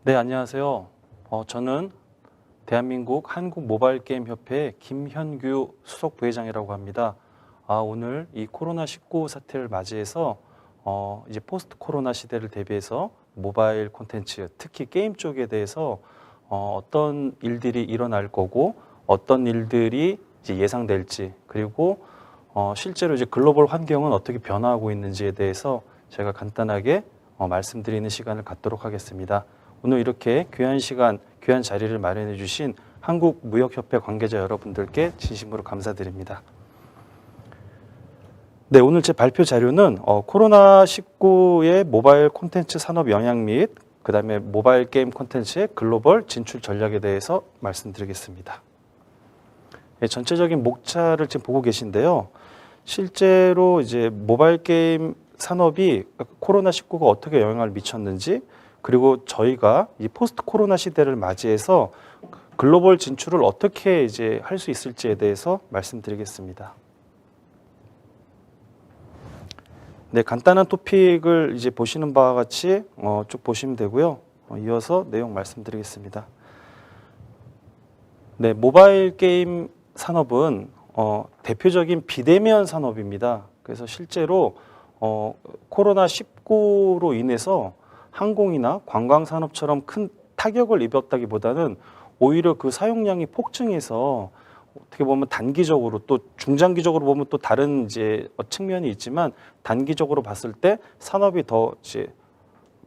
네, 안녕하세요. 저는 대한민국 한국모바일게임협회 김현규 수석 부회장이라고 합니다. 오늘 이 코로나19 사태를 맞이해서 이제 포스트 코로나 시대를 대비해서 모바일 콘텐츠, 특히 게임 쪽에 대해서 어떤 일들이 일어날 거고 어떤 일들이 이제 예상될지, 그리고 실제로 이제 글로벌 환경은 어떻게 변화하고 있는지에 대해서 제가 간단하게 말씀드리는 시간을 갖도록 하겠습니다. 오늘 이렇게 귀한 시간, 귀한 자리를 마련해 주신 한국무역협회 관계자 여러분들께 진심으로 감사드립니다. 네, 오늘 제 발표 자료는 코로나19의 모바일 콘텐츠 산업 영향 및 그다음에 모바일 게임 콘텐츠의 글로벌 진출 전략에 대해서 말씀드리겠습니다. 네, 전체적인 목차를 지금 보고 계신데요. 실제로 이제 모바일 게임 산업이 코로나19가 어떻게 영향을 미쳤는지, 그리고 저희가 이 포스트 코로나 시대를 맞이해서 글로벌 진출을 어떻게 이제 할 수 있을지에 대해서 말씀드리겠습니다. 네, 간단한 토픽을 이제 보시는 바와 같이 쭉 보시면 되고요. 이어서 내용 말씀드리겠습니다. 네, 모바일 게임 산업은 대표적인 비대면 산업입니다. 그래서 실제로 코로나19로 인해서 항공이나 관광 산업처럼 큰 타격을 입었다기보다는 오히려 그 사용량이 폭증해서 어떻게 보면 단기적으로, 또 중장기적으로 보면 또 다른 이제 측면이 있지만, 단기적으로 봤을 때 산업이 더 이제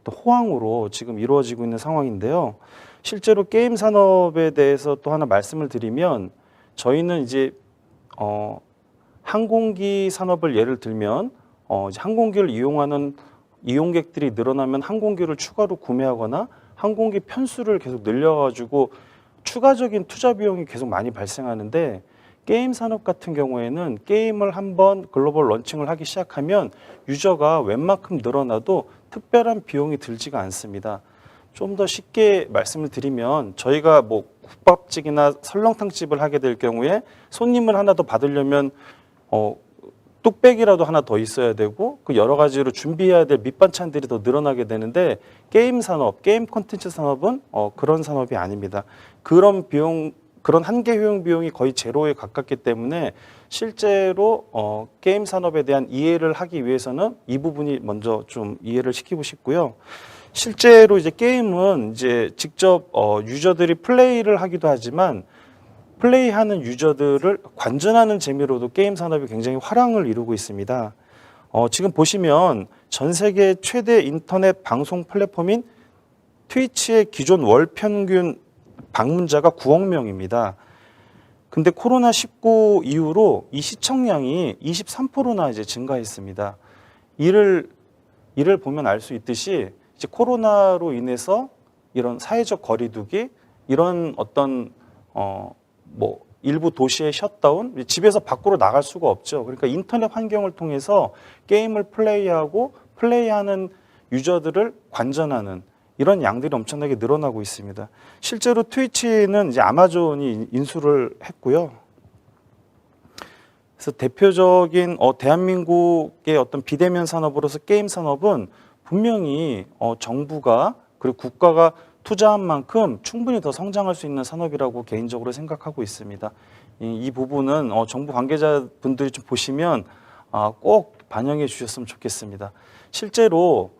또 호황으로 지금 이루어지고 있는 상황인데요. 실제로 게임 산업에 대해서 또 하나 말씀을 드리면, 저희는 이제 항공기 산업을 예를 들면 이제 항공기를 이용하는 이용객들이 늘어나면 항공기를 추가로 구매하거나 항공기 편수를 계속 늘려가지고 추가적인 투자 비용이 계속 많이 발생하는데, 게임 산업 같은 경우에는 게임을 한번 글로벌 런칭을 하기 시작하면 유저가 웬만큼 늘어나도 특별한 비용이 들지가 않습니다. 좀 더 쉽게 말씀을 드리면, 저희가 뭐 국밥집이나 설렁탕집을 하게 될 경우에 손님을 하나 더 받으려면 뚝배기라도 하나 더 있어야 되고, 그 여러 가지로 준비해야 될 밑반찬들이 더 늘어나게 되는데, 게임 산업, 게임 콘텐츠 산업은 그런 산업이 아닙니다. 그런 비용, 그런 한계 효용 비용이 거의 제로에 가깝기 때문에 실제로 게임 산업에 대한 이해를 하기 위해서는 이 부분이 먼저 좀 이해를 시키고 싶고요. 실제로 이제 게임은 이제 직접 유저들이 플레이를 하기도 하지만, 플레이하는 유저들을 관전하는 재미로도 게임 산업이 굉장히 활황을 이루고 있습니다. 지금 보시면 전 세계 최대 인터넷 방송 플랫폼인 트위치의 기존 월 평균 방문자가 9억 명입니다. 근데 코로나19 이후로 이 시청량이 23%나 이제 증가했습니다. 이를 보면 알 수 있듯이 이제 코로나로 인해서 이런 사회적 거리두기, 이런 어떤 뭐 일부 도시의 셧다운, 집에서 밖으로 나갈 수가 없죠. 그러니까 인터넷 환경을 통해서 게임을 플레이하고 플레이하는 유저들을 관전하는 이런 양들이 엄청나게 늘어나고 있습니다. 실제로 트위치는 이제 아마존이 인수를 했고요. 그래서 대표적인 대한민국의 어떤 비대면 산업으로서 게임 산업은 분명히 정부가, 그리고 국가가 투자한 만큼 충분히 더 성장할 수 있는 산업이라고 개인적으로 생각하고 있습니다. 이 부분은 정부 관계자분들이 좀 보시면 꼭 반영해 주셨으면 좋겠습니다. 실제로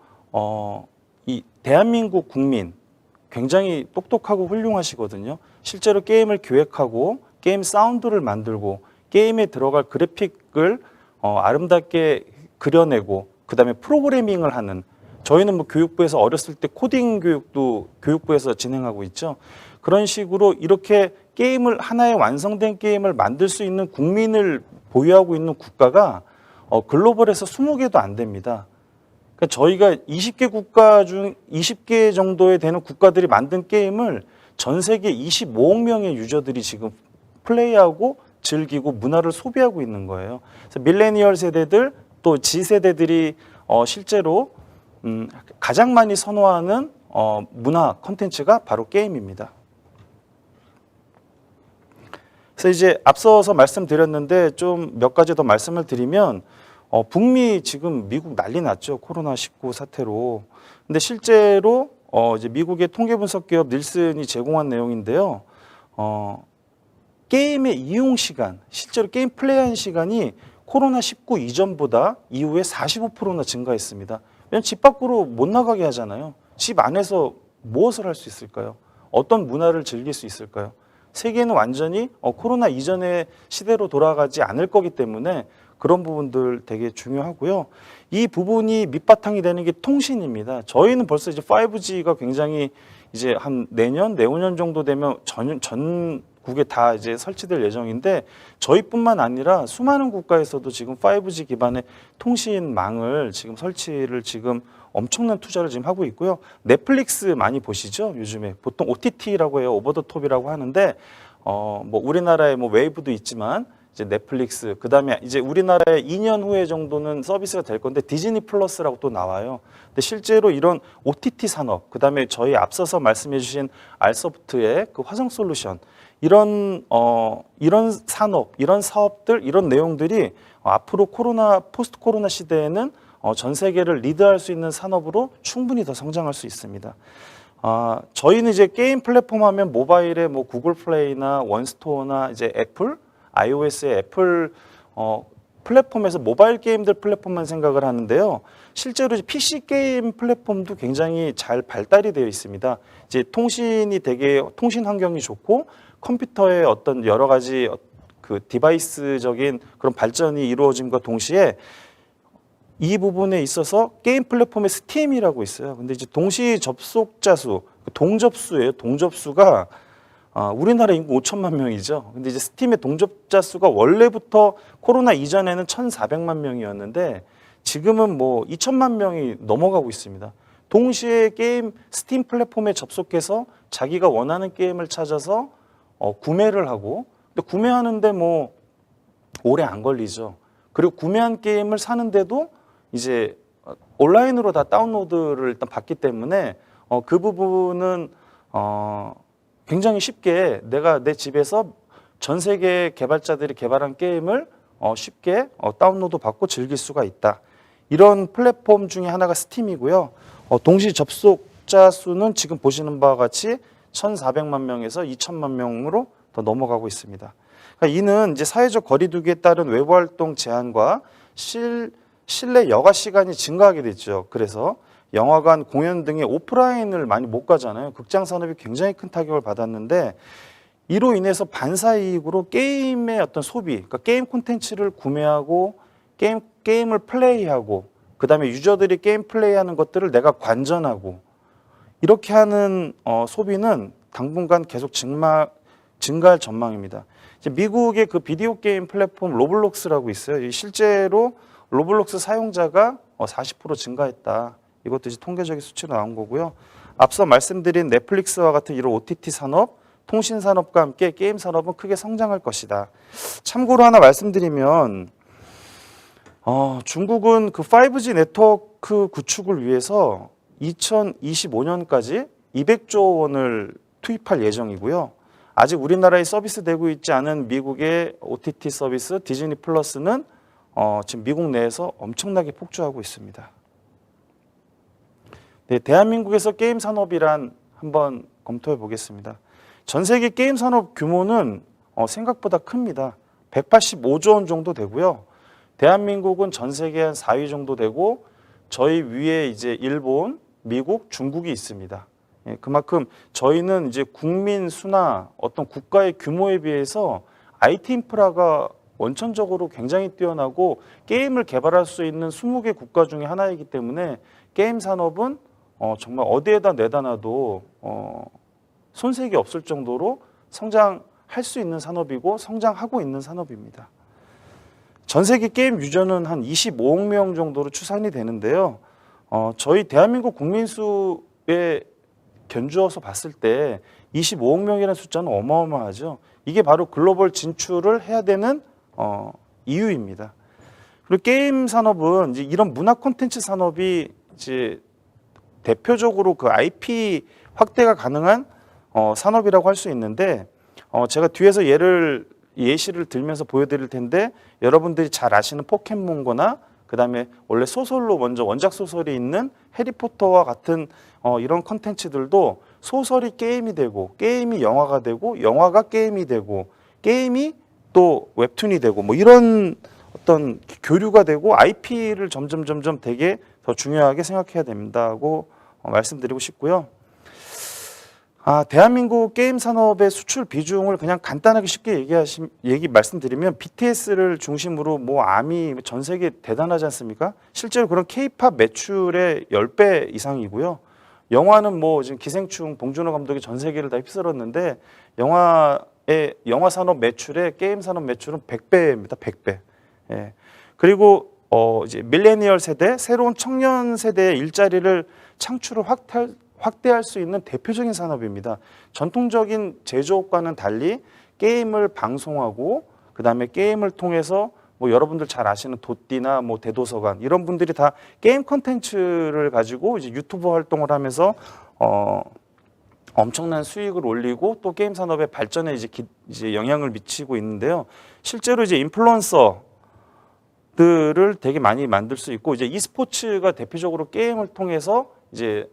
이 대한민국 국민 굉장히 똑똑하고 훌륭하시거든요. 실제로 게임을 기획하고 게임 사운드를 만들고 게임에 들어갈 그래픽을 아름답게 그려내고 그다음에 프로그래밍을 하는, 저희는 뭐 교육부에서 어렸을 때 코딩 교육도 교육부에서 진행하고 있죠. 그런 식으로 이렇게 게임을, 하나의 완성된 게임을 만들 수 있는 국민을 보유하고 있는 국가가 글로벌에서 20개도 안 됩니다. 그러니까 저희가 20개 국가 중 20개 정도에 되는 국가들이 만든 게임을 전 세계 25억 명의 유저들이 지금 플레이하고 즐기고 문화를 소비하고 있는 거예요. 그래서 밀레니얼 세대들, 또 G세대들이 실제로 가장 많이 선호하는 문화 콘텐츠가 바로 게임입니다. 그래서 이제 앞서서 말씀드렸는데 좀 몇 가지 더 말씀을 드리면, 북미 지금 미국 난리 났죠. 코로나19 사태로. 근데 실제로 이제 미국의 통계 분석 기업 닐슨이 제공한 내용인데요. 게임의 이용 시간, 실제로 게임 플레이한 시간이 코로나19 이전보다 이후에 45%나 증가했습니다. 왜냐하면 집 밖으로 못 나가게 하잖아요. 집 안에서 무엇을 할 수 있을까요? 어떤 문화를 즐길 수 있을까요? 세계는 완전히 코로나 이전의 시대로 돌아가지 않을 거기 때문에 그런 부분들 되게 중요하고요. 이 부분이 밑바탕이 되는 게 통신입니다. 저희는 벌써 이제 5G가 굉장히 이제 한 내년, 내후년 정도 되면 전국에 다 이제 설치될 예정인데 저희뿐만 아니라 수많은 국가에서도 지금 5G 기반의 통신망을 지금 설치를 지금 엄청난 투자를 지금 하고 있고요. 넷플릭스 많이 보시죠? 요즘에 보통 OTT라고 해요. 오버 더 톱이라고 하는데 뭐 우리나라에 뭐 웨이브도 있지만 이제 넷플릭스, 그다음에 이제 우리나라에 2년 후에 정도는 서비스가 될 건데 디즈니 플러스라고 또 나와요. 근데 실제로 이런 OTT 산업, 그다음에 저희 앞서서 말씀해 주신 알소프트의 그 화성 솔루션 이런 산업, 이런 사업들, 이런 내용들이 앞으로 포스트 코로나 시대에는 전 세계를 리드할 수 있는 산업으로 충분히 더 성장할 수 있습니다. 저희는 이제 게임 플랫폼 하면 모바일에 뭐 구글 플레이나 원스토어나 이제 애플, iOS의 애플 플랫폼에서 모바일 게임들 플랫폼만 생각을 하는데요. 실제로 PC 게임 플랫폼도 굉장히 잘 발달이 되어 있습니다. 이제 통신이 되게 통신 환경이 좋고 컴퓨터의 어떤 여러 가지 그 디바이스적인 그런 발전이 이루어짐과 동시에 이 부분에 있어서 게임 플랫폼에 스팀이라고 있어요. 근데 이제 동시 접속자 수, 동접수예요. 동접수가 우리나라 인구 5천만 명이죠. 근데 이제 스팀의 동접자 수가 원래부터 코로나 이전에는 1,400만 명이었는데 지금은 뭐 2천만 명이 넘어가고 있습니다. 동시에 게임 스팀 플랫폼에 접속해서 자기가 원하는 게임을 찾아서 구매를 하고, 근데 구매하는데 뭐 오래 안 걸리죠. 그리고 구매한 게임을 사는데도 이제 온라인으로 다 다운로드를 일단 받기 때문에 그 부분은 굉장히 쉽게 내가 내 집에서 전 세계 개발자들이 개발한 게임을 쉽게 다운로드 받고 즐길 수가 있다. 이런 플랫폼 중에 하나가 스팀이고요. 동시 접속자 수는 지금 보시는 바와 같이 1,400만 명에서 2천만 명으로 더 넘어가고 있습니다. 그러니까 이는 이제 사회적 거리두기에 따른 외부 활동 제한과 실내 여가 시간이 증가하게 됐죠. 그래서 영화관, 공연 등의 오프라인을 많이 못 가잖아요. 극장 산업이 굉장히 큰 타격을 받았는데 이로 인해서 반사이익으로 게임의 어떤 소비, 그러니까 게임 콘텐츠를 구매하고 게임을 플레이하고 그다음에 유저들이 게임 플레이하는 것들을 내가 관전하고 이렇게 하는 소비는 당분간 계속 증가할 전망입니다. 이제 미국의 그 비디오 게임 플랫폼 로블록스라고 있어요. 실제로 로블록스 사용자가 40% 증가했다. 이것도 이제 통계적인 수치로 나온 거고요. 앞서 말씀드린 넷플릭스와 같은 이런 OTT 산업, 통신 산업과 함께 게임 산업은 크게 성장할 것이다. 참고로 하나 말씀드리면 중국은 그 5G 네트워크 구축을 위해서 2025년까지 200조 원을 투입할 예정이고요. 아직 우리나라에 서비스되고 있지 않은 미국의 OTT 서비스 디즈니 플러스는 지금 미국 내에서 엄청나게 폭주하고 있습니다. 네, 대한민국에서 게임 산업이란 한번 검토해 보겠습니다. 전 세계 게임 산업 규모는 생각보다 큽니다. 185조 원 정도 되고요. 대한민국은 전 세계 한 4위 정도 되고 저희 위에 이제 일본, 미국, 중국이 있습니다. 예, 그만큼 저희는 이제 국민 수나 어떤 국가의 규모에 비해서 IT 인프라가 원천적으로 굉장히 뛰어나고 게임을 개발할 수 있는 20개 국가 중에 하나이기 때문에 게임 산업은 정말 어디에다 내다 놔도 손색이 없을 정도로 성장할 수 있는 산업이고 성장하고 있는 산업입니다. 전 세계 게임 유저는 한 25억 명 정도로 추산이 되는데요. 저희 대한민국 국민 수에 견주어서 봤을 때 25억 명이라는 숫자는 어마어마하죠. 이게 바로 글로벌 진출을 해야 되는 이유입니다. 그리고 게임 산업은 이제 이런 문화 콘텐츠 산업이 이제 대표적으로 그 IP 확대가 가능한 산업이라고 할 수 있는데 제가 뒤에서 예시를 들면서 보여드릴 텐데 여러분들이 잘 아시는 포켓몬고나 그다음에 원래 소설로 먼저 원작 소설이 있는 해리포터와 같은 이런 컨텐츠들도 소설이 게임이 되고 게임이 영화가 되고 영화가 게임이 되고 게임이 또 웹툰이 되고 뭐 이런 어떤 교류가 되고 IP를 점점 되게 더 중요하게 생각해야 된다고 말씀드리고 싶고요. 대한민국 게임 산업의 수출 비중을 그냥 간단하게 쉽게 말씀드리면 BTS를 중심으로 뭐 아미 전 세계 대단하지 않습니까? 실제로 그런 K-팝 매출의 10배 이상이고요. 영화는 뭐 지금 기생충 봉준호 감독이 전 세계를 다 휩쓸었는데 영화 산업 매출의 게임 산업 매출은 100배입니다. 100배. 예. 그리고 이제 밀레니얼 세대, 새로운 청년 세대의 일자리를 창출을 확대할 수 있는 대표적인 산업입니다. 전통적인 제조업과는 달리 게임을 방송하고 그다음에 게임을 통해서 뭐 여러분들 잘 아시는 도띠나 뭐 대도서관 이런 분들이 다 게임 콘텐츠를 가지고 이제 유튜브 활동을 하면서 엄청난 수익을 올리고 또 게임 산업의 발전에 이제 영향을 미치고 있는데요. 실제로 이제 인플루언서들을 되게 많이 만들 수 있고 이제 e스포츠가 대표적으로 게임을 통해서 이제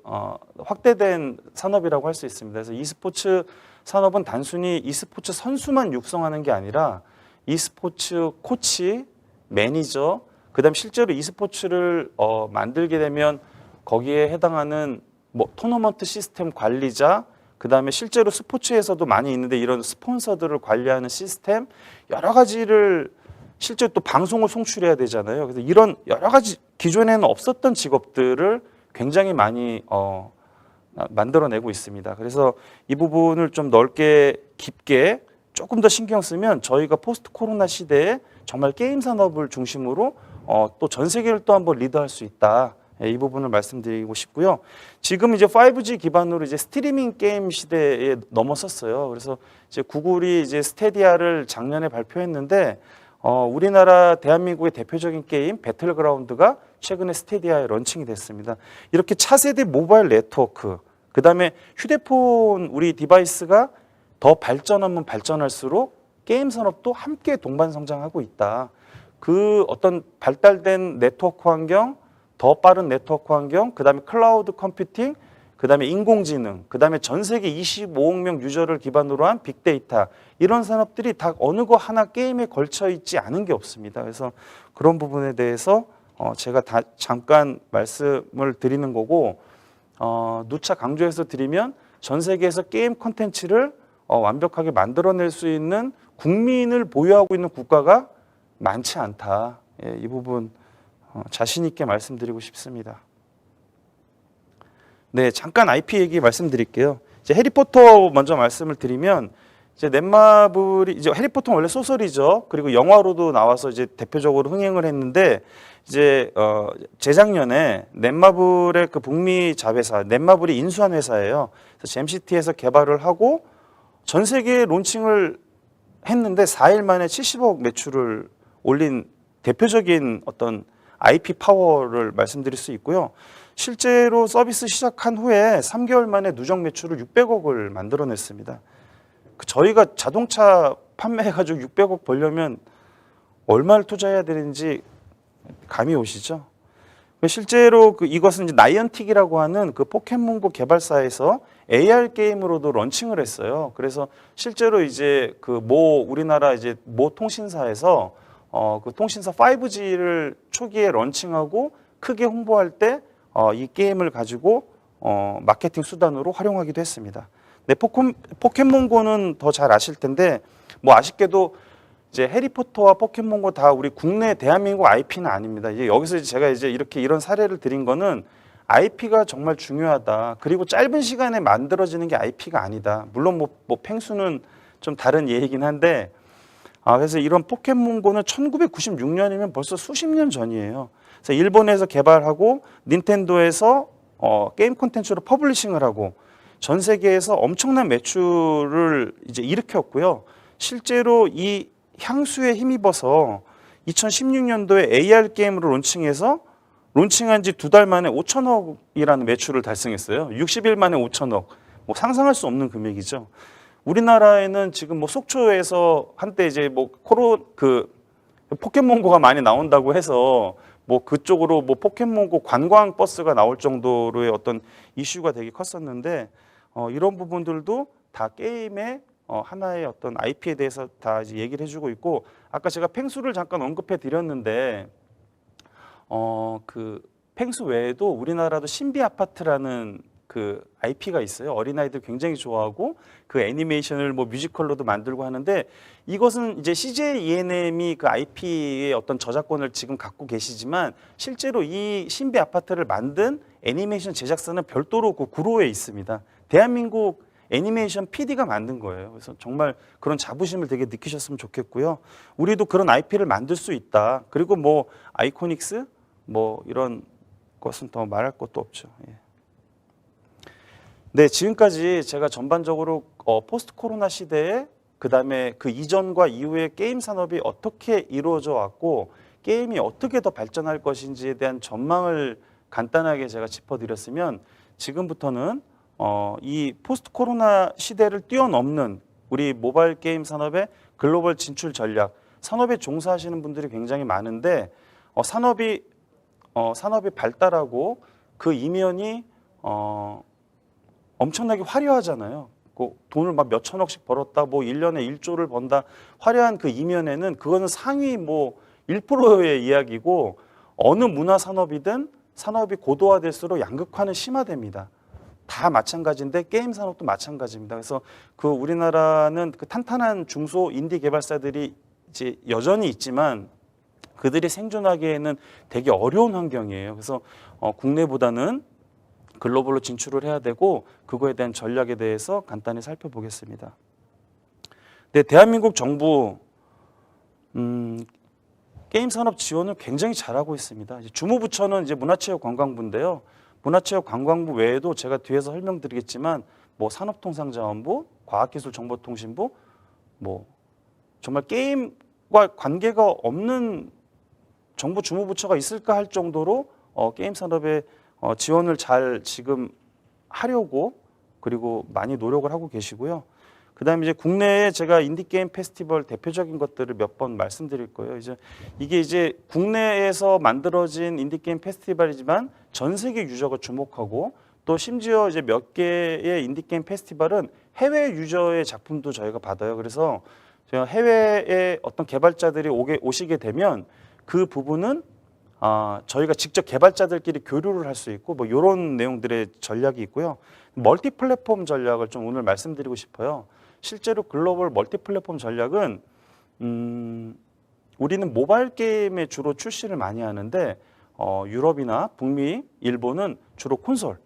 확대된 산업이라고 할 수 있습니다. 그래서 e스포츠 산업은 단순히 e스포츠 선수만 육성하는 게 아니라 e스포츠 코치, 매니저, 그다음 실제로 e스포츠를 만들게 되면 거기에 해당하는 뭐 토너먼트 시스템 관리자, 그다음에 실제로 스포츠에서도 많이 있는데 이런 스폰서들을 관리하는 시스템 여러 가지를 실제 또 방송을 송출해야 되잖아요. 그래서 이런 여러 가지 기존에는 없었던 직업들을 굉장히 많이 만들어내고 있습니다. 그래서 이 부분을 좀 넓게 깊게 조금 더 신경 쓰면 저희가 포스트 코로나 시대에 정말 게임 산업을 중심으로 또 전 세계를 또 한번 리드할 수 있다. 이 부분을 말씀드리고 싶고요. 지금 이제 5G 기반으로 이제 스트리밍 게임 시대에 넘어섰어요. 그래서 이제 구글이 이제 스테디아를 작년에 발표했는데 우리나라 대한민국의 대표적인 게임 배틀그라운드가 최근에 스테디아에 런칭이 됐습니다. 이렇게 차세대 모바일 네트워크, 그다음에 휴대폰 우리 디바이스가 더 발전하면 발전할수록 게임 산업도 함께 동반 성장하고 있다. 그 어떤 발달된 네트워크 환경, 더 빠른 네트워크 환경, 그다음에 클라우드 컴퓨팅, 그다음에 인공지능, 그다음에 전 세계 25억 명 유저를 기반으로 한 빅데이터 이런 산업들이 다 어느 거 하나 게임에 걸쳐 있지 않은 게 없습니다. 그래서 그런 부분에 대해서 제가 잠깐 말씀을 드리는 거고 누차 강조해서 드리면 전 세계에서 게임 콘텐츠를 완벽하게 만들어낼 수 있는 국민을 보유하고 있는 국가가 많지 않다. 예, 이 부분 자신 있게 말씀드리고 싶습니다. 네, 잠깐 IP 얘기 말씀드릴게요. 이제 해리포터 먼저 말씀을 드리면 이제 넷마블이 이제 해리포터는 원래 소설이죠. 그리고 영화로도 나와서 이제 대표적으로 흥행을 했는데 이제 재작년에 넷마블의 그 북미 자회사 넷마블이 인수한 회사예요. 그래서 잼시티에서 개발을 하고 전 세계에 론칭을 했는데 4일 만에 70억 매출을 올린 대표적인 어떤 IP 파워를 말씀드릴 수 있고요. 실제로 서비스 시작한 후에 3개월 만에 누적 매출을 600억을 만들어냈습니다. 저희가 자동차 판매해가지고 600억 벌려면 얼마를 투자해야 되는지 감이 오시죠? 실제로 이것은 이제 나이언틱이라고 하는 그 포켓몬고 개발사에서 AR 게임으로도 런칭을 했어요. 그래서 실제로 이제 우리나라 이제 모 통신사에서 그 통신사 5G를 초기에 런칭하고 크게 홍보할 때 이 게임을 가지고 마케팅 수단으로 활용하기도 했습니다. 네, 포켓몬고는 더 잘 아실 텐데 뭐 아쉽게도 이제 해리포터와 포켓몬고 다 우리 국내 대한민국 IP는 아닙니다. 이제 여기서 제가 이제 이런 사례를 드린 거는 IP가 정말 중요하다. 그리고 짧은 시간에 만들어지는 게 IP가 아니다. 물론 뭐 팽수는 좀 다른 예이긴 한데 그래서 이런 포켓몬고는 1996년이면 벌써 수십 년 전이에요. 그래서 일본에서 개발하고 닌텐도에서 게임 콘텐츠로 퍼블리싱을 하고 전 세계에서 엄청난 매출을 이제 일으켰고요. 실제로 이 향수에 힘입어서 2016년도에 AR 게임으로 론칭한 지 2달 만에 5천억이라는 매출을 달성했어요. 60일 만에 5천억. 뭐 상상할 수 없는 금액이죠. 우리나라에는 지금 뭐 속초에서 한때 이제 뭐 포켓몬고가 많이 나온다고 해서 뭐 그쪽으로 뭐 포켓몬고 관광 버스가 나올 정도로의 어떤 이슈가 되게 컸었는데 이런 부분들도 다 게임의 하나의 어떤 IP에 대해서 다 이제 얘기를 해주고 있고 아까 제가 펭수를 잠깐 언급해 드렸는데 그 펭수 외에도 우리나라도 신비 아파트라는 그 IP가 있어요. 어린아이들 굉장히 좋아하고 그 애니메이션을 뭐 뮤지컬로도 만들고 하는데 이것은 이제 CJ ENM이 그 IP의 어떤 저작권을 지금 갖고 계시지만 실제로 이 신비 아파트를 만든 애니메이션 제작사는 별도로 그 구로에 있습니다. 대한민국 애니메이션 PD가 만든 거예요. 그래서 정말 그런 자부심을 되게 느끼셨으면 좋겠고요. 우리도 그런 IP를 만들 수 있다. 그리고 뭐 아이코닉스 뭐 이런 것은 더 말할 것도 없죠. 예. 네, 지금까지 제가 전반적으로 포스트 코로나 시대에 그다음에 그 이전과 이후의 게임 산업이 어떻게 이루어져 왔고 게임이 어떻게 더 발전할 것인지에 대한 전망을 간단하게 제가 짚어드렸으면 지금부터는 이 포스트 코로나 시대를 뛰어넘는 우리 모바일 게임 산업의 글로벌 진출 전략, 산업에 종사하시는 분들이 굉장히 많은데 산업이 발달하고 그 이면이 엄청나게 화려하잖아요. 그 돈을 막 몇천억씩 벌었다, 뭐 1년에 1조를 번다, 화려한 그 이면에는 그거는 상위 뭐 1%의 이야기고 어느 문화 산업이든 산업이 고도화될수록 양극화는 심화됩니다. 다 마찬가지인데 게임 산업도 마찬가지입니다. 그래서 그 우리나라는 그 탄탄한 중소 인디 개발사들이 이제 여전히 있지만 그들이 생존하기에는 되게 어려운 환경이에요. 그래서 국내보다는 글로벌로 진출을 해야 되고 그거에 대한 전략에 대해서 간단히 살펴보겠습니다. 네, 대한민국 정부 게임 산업 지원을 굉장히 잘하고 있습니다. 주무부처는 이제 문화체육관광부인데요. 문화체육관광부 외에도 제가 뒤에서 설명드리겠지만 뭐 산업통상자원부, 과학기술정보통신부, 뭐 정말 게임과 관계가 없는 정부 주무부처가 있을까 할 정도로 게임 산업에 지원을 잘 지금 하려고 그리고 많이 노력을 하고 계시고요. 그다음에 이제 국내에 제가 인디게임 페스티벌 대표적인 것들을 몇 번 말씀드릴 거예요. 이게 이제 국내에서 만들어진 인디게임 페스티벌이지만 전 세계 유저가 주목하고 또 심지어 이제 몇 개의 인디게임 페스티벌은 해외 유저의 작품도 저희가 받아요. 그래서 저희가 해외에 어떤 개발자들이 오시게 되면 그 부분은 저희가 직접 개발자들끼리 교류를 할 수 있고 뭐 이런 내용들의 전략이 있고요. 멀티 플랫폼 전략을 좀 오늘 말씀드리고 싶어요. 실제로 글로벌 멀티 플랫폼 전략은 우리는 모바일 게임에 주로 출시를 많이 하는데 유럽이나 북미, 일본은 주로 콘솔,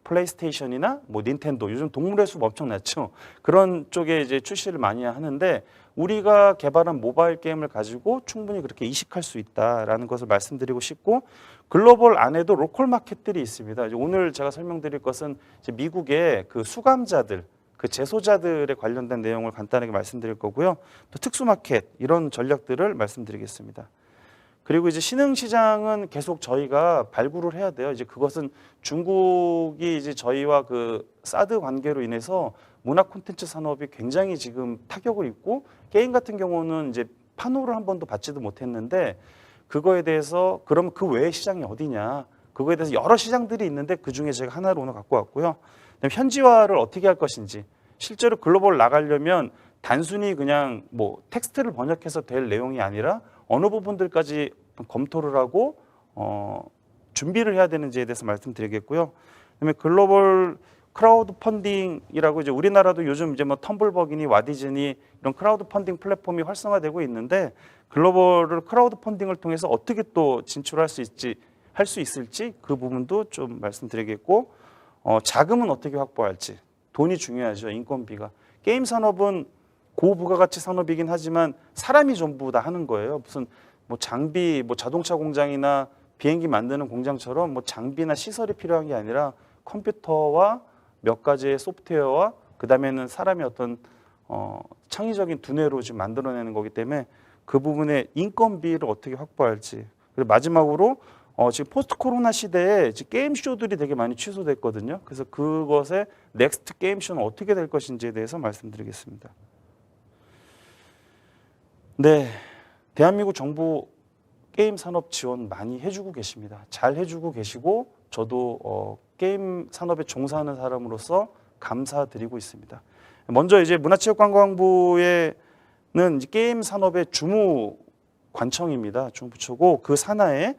플레이스테이션이나 뭐 닌텐도, 요즘 동물의 숲 엄청났죠. 그런 쪽에 이제 출시를 많이 하는데 우리가 개발한 모바일 게임을 가지고 충분히 그렇게 이식할 수 있다라는 것을 말씀드리고 싶고 글로벌 안에도 로컬 마켓들이 있습니다. 오늘 제가 설명드릴 것은 이제 미국의 그 수감자들, 그 재소자들에 관련된 내용을 간단하게 말씀드릴 거고요. 또 특수 마켓 이런 전략들을 말씀드리겠습니다. 그리고 이제 신흥 시장은 계속 저희가 발굴을 해야 돼요. 이제 그것은 중국이 이제 저희와 그 사드 관계로 인해서 문화 콘텐츠 산업이 굉장히 지금 타격을 입고 게임 같은 경우는 이제 판호를 한 번도 받지도 못했는데 그거에 대해서 그럼 그 외의 시장이 어디냐? 그거에 대해서 여러 시장들이 있는데 그 중에 제가 하나를 오늘 갖고 왔고요. 그다음에 현지화를 어떻게 할 것인지 실제로 글로벌 나가려면 단순히 그냥 뭐 텍스트를 번역해서 될 내용이 아니라 어느 부분들까지 검토를 하고 준비를 해야 되는지에 대해서 말씀드리겠고요. 그다음에 글로벌 크라우드 펀딩이라고 이제 우리나라도 요즘 이제 뭐 텀블벅이니 와디즈니 이런 크라우드 펀딩 플랫폼이 활성화되고 있는데 글로벌 크라우드 펀딩을 통해서 어떻게 또 진출할 수 있을지 그 부분도 좀 말씀드리겠고 자금은 어떻게 확보할지 돈이 중요하죠. 인건비가 게임 산업은 고부가가치 산업이긴 하지만 사람이 전부 다 하는 거예요. 무슨 뭐 장비, 뭐 자동차 공장이나 비행기 만드는 공장처럼 뭐 장비나 시설이 필요한 게 아니라 컴퓨터와 몇 가지의 소프트웨어와 그 다음에는 사람이 어떤 창의적인 두뇌로 지금 만들어내는 거기 때문에 그 부분의 인건비를 어떻게 확보할지 그리고 마지막으로 지금 포스트 코로나 시대에 게임 쇼들이 되게 많이 취소됐거든요. 그래서 그것의 넥스트 게임 쇼는 어떻게 될 것인지에 대해서 말씀드리겠습니다. 네, 대한민국 정부 게임 산업 지원 많이 해주고 계십니다. 잘 해주고 계시고 저도 게임 산업에 종사하는 사람으로서 감사드리고 있습니다. 먼저 이제 문화체육관광부에는 이제 게임 산업의 주무관청입니다. 주무부처고 그 산하에